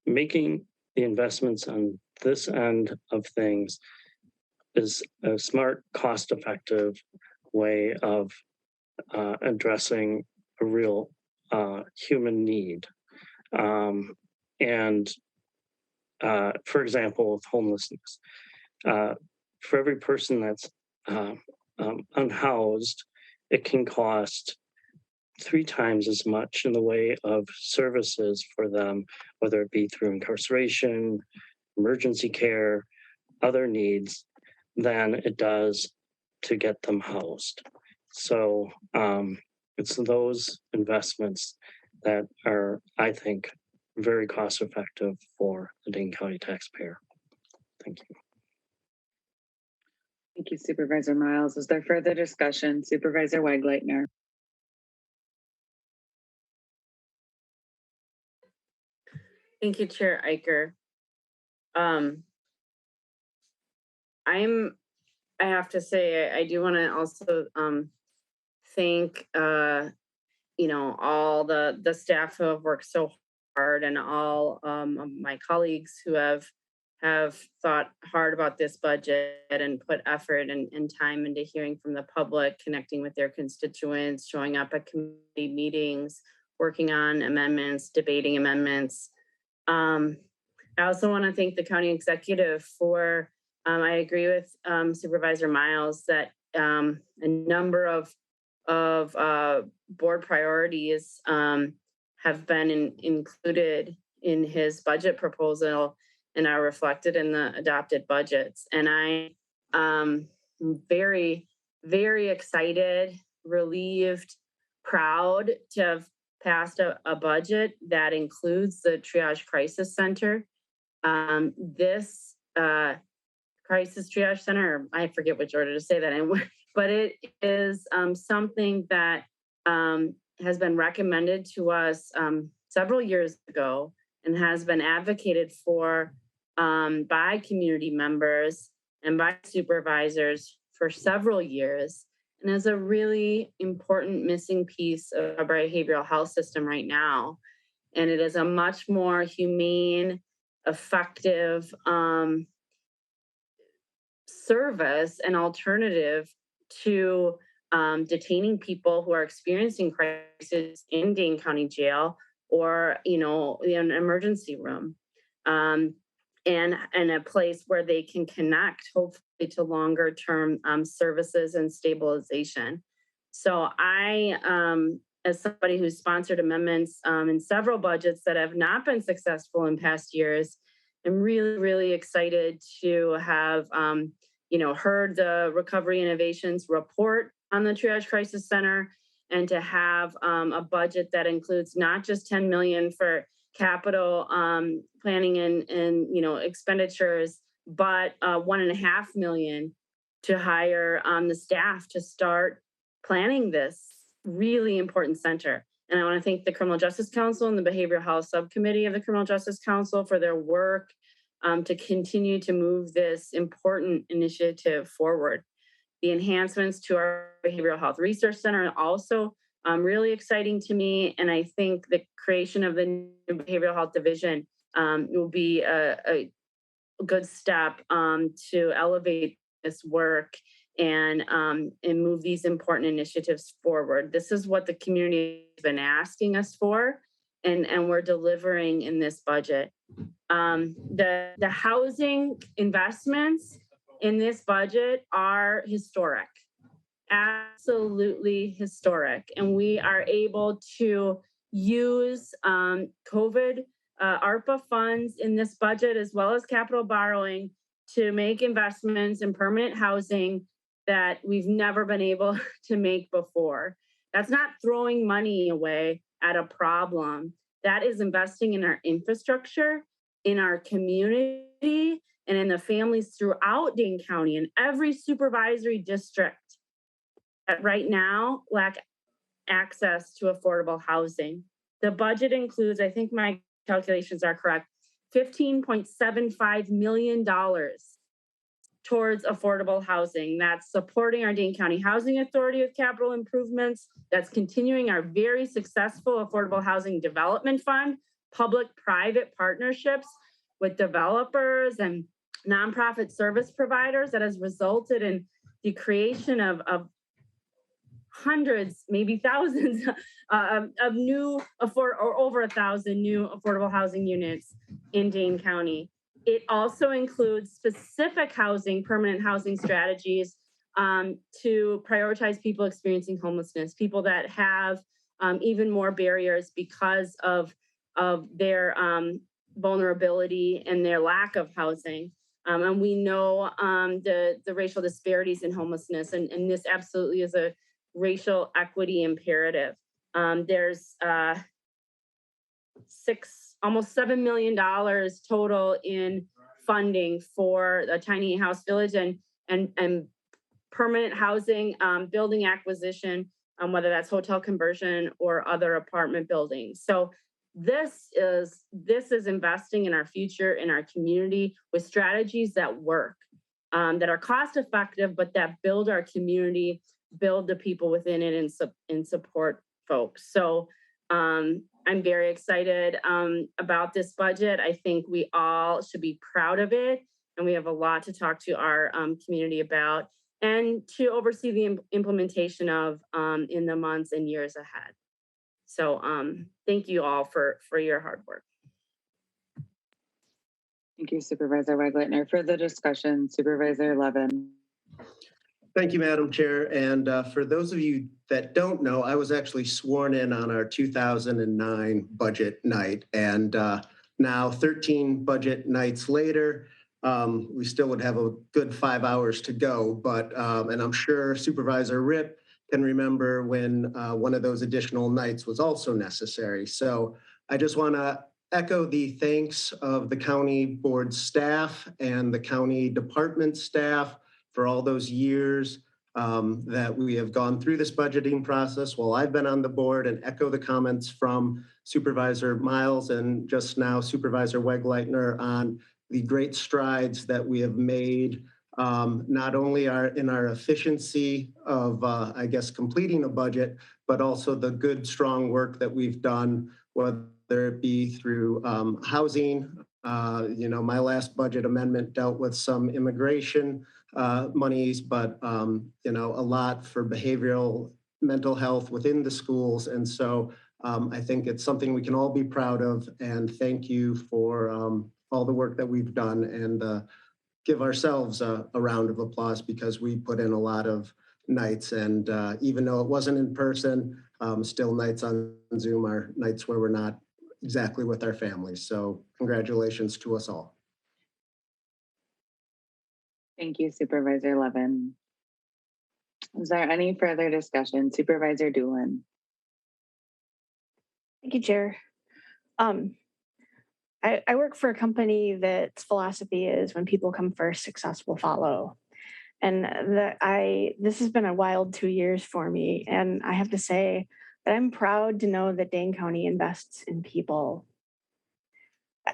Making the investments on this end of things is a smart, cost-effective way of addressing a real human need. For example, with homelessness, for every person that's unhoused, it can cost 3 times as much in the way of services for them, whether it be through incarceration, emergency care, other needs, than it does to get them housed. So it's those investments that are, I think, very cost effective for the Dane County taxpayer. Thank you. Thank you, Supervisor Miles. Is there further discussion? Supervisor Wegleitner. Thank you, Chair Eicher. I have to say, I do want to also thank all the staff who have worked so hard, and all of my colleagues who have thought hard about this budget and put effort and time into hearing from the public, connecting with their constituents, showing up at committee meetings, working on amendments, debating amendments. I also want to thank the county executive for, I agree with Supervisor Miles that a number of board priorities have been included in his budget proposal and are reflected in the adopted budgets. And I am very, very excited, relieved, proud to have passed a budget that includes the Triage Crisis Center. This Crisis Triage Center, I forget which order to say that in, but it is something that has been recommended to us several years ago and has been advocated for by community members and by supervisors for several years, and is a really important missing piece of our behavioral health system right now. And it is a much more humane, effective service and alternative to detaining people who are experiencing crisis in Dane County Jail or, in an emergency room. And a place where they can connect, hopefully, to longer term services and stabilization. So I, as somebody who's sponsored amendments in several budgets that have not been successful in past years, I'm really, really excited to have, heard the Recovery Innovations report on the Triage Crisis Center, and to have a budget that includes not just $10 million for capital planning and expenditures, but $1.5 million to hire the staff to start planning this really important center. And I want to thank the Criminal Justice Council and the Behavioral Health Subcommittee of the Criminal Justice Council for their work to continue to move this important initiative forward. The enhancements to our Behavioral Health Research Center are also really exciting to me. And I think the creation of the new Behavioral Health Division will be a good step to elevate this work and move these important initiatives forward. This is what the community has been asking us for, and we're delivering in this budget. The housing investments in this budget are historic. Absolutely historic. And we are able to use COVID ARPA funds in this budget, as well as capital borrowing, to make investments in permanent housing that we've never been able to make before. That's not throwing money away at a problem. That is investing in our infrastructure, in our community, and in the families throughout Dane County, in every supervisory district that right now lack access to affordable housing. The budget includes, I think my calculations are correct, $15.75 million towards affordable housing. That's supporting our Dane County Housing Authority with capital improvements. That's continuing our very successful Affordable Housing Development Fund, public-private partnerships with developers and nonprofit service providers that has resulted in the creation of hundreds, maybe thousands of new or over 1,000 new affordable housing units in Dane County. It also includes specific housing, permanent housing strategies to prioritize people experiencing homelessness, people that have even more barriers because of their vulnerability and their lack of housing. And we know the racial disparities in homelessness, and this absolutely is a racial equity imperative. There's almost $7 million total in funding for the tiny house village and permanent housing, building acquisition, whether that's hotel conversion or other apartment buildings. So this is investing in our future, in our community, with strategies that work, that are cost effective, but that build our community, build the people within it, and support folks. So I'm very excited about this budget. I think we all should be proud of it, and we have a lot to talk to our community about and to oversee the implementation of in the months and years ahead. So thank you all for your hard work. Thank you, Supervisor Wegleitner. Further discussion, Supervisor Levin. Thank you, Madam Chair. And for those of you that don't know, I was actually sworn in on our 2009 budget night. And now 13 budget nights later, we still would have a good 5 hours to go. But, and I'm sure Supervisor Ripp can remember when one of those additional nights was also necessary. So I just want to echo the thanks of the county board staff and the county department staff for all those years that we have gone through this budgeting process while I've been on the board, and echo the comments from Supervisor Miles and just now Supervisor Wegleitner on the great strides that we have made, not only in our efficiency of, I guess, completing a budget, but also the good, strong work that we've done, whether it be through housing. My last budget amendment dealt with some immigration monies, but a lot for behavioral mental health within the schools. And so I think it's something we can all be proud of, and thank you for all the work that we've done, and give ourselves a round of applause because we put in a lot of nights, and even though it wasn't in person, still nights on Zoom are nights where we're not exactly with our families. So congratulations to us all. Thank you, Supervisor Levin. Is there any further discussion? Supervisor Doolin. Thank you, Chair. I work for a company that's philosophy is when people come first, success will follow. And this has been a wild 2 years for me. And I have to say that I'm proud to know that Dane County invests in people.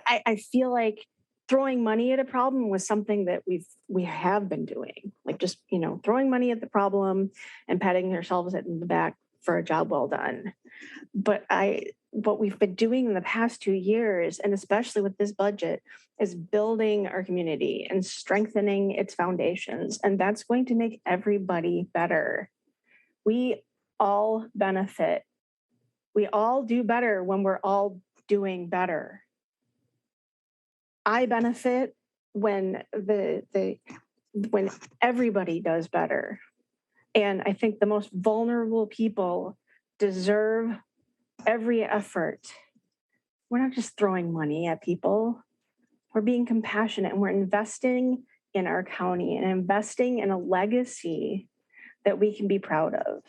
I feel like throwing money at a problem was something that we have been doing, like just, throwing money at the problem and patting ourselves in the back for a job well done. But what we've been doing in the past 2 years, and especially with this budget, is building our community and strengthening its foundations. And that's going to make everybody better. We all benefit. We all do better when we're all doing better. I benefit when when everybody does better. And I think the most vulnerable people deserve every effort. We're not just throwing money at people. We're being compassionate, and we're investing in our county and investing in a legacy that we can be proud of.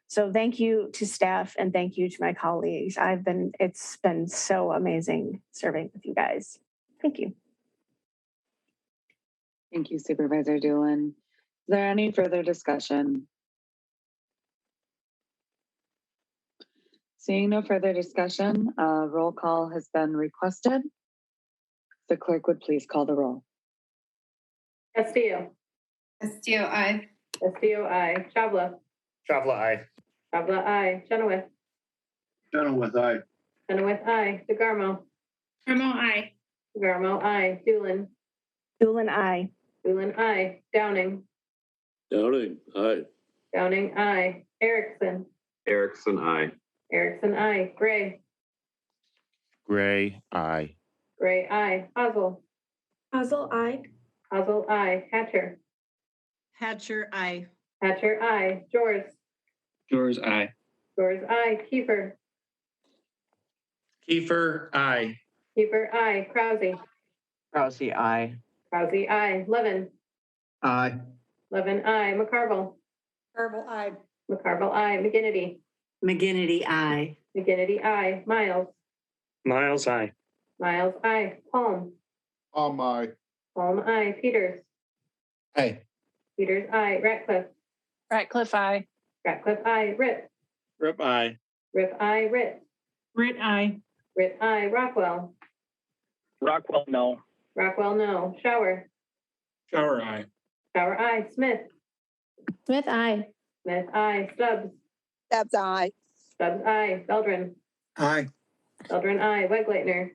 So thank you to staff and thank you to my colleagues. It's been so amazing serving with you guys. Thank you. Thank you, Supervisor Doolin. Is there any further discussion? Seeing no further discussion, roll call has been requested. The clerk would please call the roll. Castillo. Castillo, aye. Castillo, aye. Chavla. Chavla, aye. Chavla, aye. Chenoweth. Chenoweth, aye. Chenoweth, aye. DeGarmo. DeGarmo, aye. DeGarmo, aye. Doolin. Doolin, aye. Doolin, aye. Downing. Downing, aye. Downing, aye. Erickson. Erickson, aye. Erickson, aye. Gray. Gray, aye. Gray, aye. Hazel. Hazel, aye. Hazel, aye. Hatcher. Hatcher, aye. Hatcher, aye. George. George, aye. George, aye. Kiefer. Kiefer, aye. Kiefer, aye. Krause. Krause, aye. Krause, aye. Levin. Aye. Levin, aye. McCarville. McCarville, aye. McCarville, aye. McGinnity. McGinnity, aye. McGinnity, aye. Miles. Miles, aye. Miles, aye. Palm. Aye. Palm, aye. Peters. Aye. Peters, aye. Ratcliffe. Ratcliffe, aye. Ratcliffe, aye. Rip. Rip, aye. Rip, aye. Rit. Rit, aye. Rit, aye. Rockwell. Rockwell, no. Rockwell, no. Shower. Shower, aye. Shower, aye. Smith. Smith, aye. Smith, aye. Stubbs. Stubbs, aye. Stubbs, aye. Beldren. Aye. Beldren, aye. Wegleitner.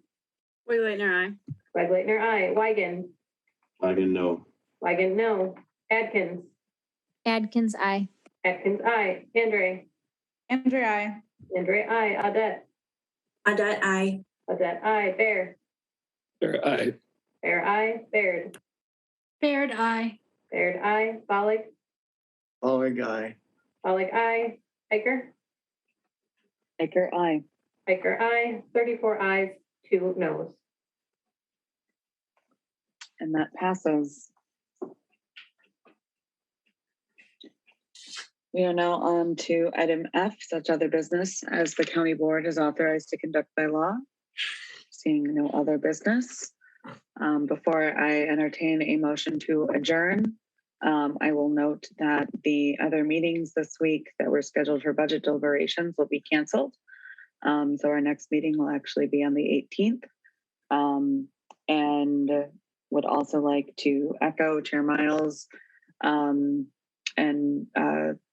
Wegleitner, aye. Wegleitner, aye. Wigan. Wagon, no. Wigan, no. Adkins. Adkins, aye. Adkins, aye. Andre. Andre, aye. Andre, aye. Audette. Audette, aye. Audette, aye. Bear. Bear, aye. Bear, aye. Baird. Baird, aye. Baird, aye. Bollig. Bollig, aye. Bollig, aye. Hiker. Hiker, aye. Hiker, aye. 34 ayes, 2 noes. And that passes. We are now on to item F, such other business as the county board is authorized to conduct by law. Seeing no other business. Before I entertain a motion to adjourn, I will note that the other meetings this week that were scheduled for budget deliberations will be canceled. So our next meeting will actually be on the 18th. And would also like to echo Chair Miles and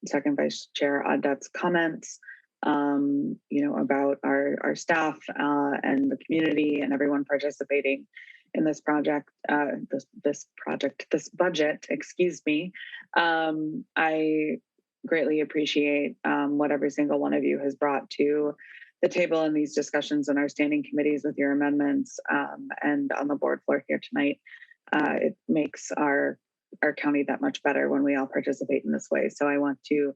Second Vice Chair Audette's comments, about our staff and the community and everyone participating in this project, this budget, excuse me. I greatly appreciate what every single one of you has brought to the table in these discussions in our standing committees with your amendments and on the board floor here tonight. It makes our county that much better when we all participate in this way. So I want to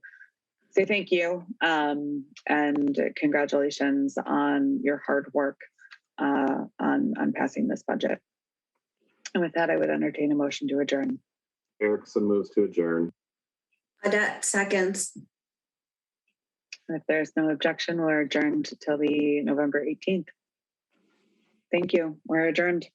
say thank you and congratulations on your hard work on passing this budget. And with that, I would entertain a motion to adjourn. Erickson moves to adjourn. Audette seconds. If there's no objection, we're adjourned till the November 18th. Thank you. We're adjourned.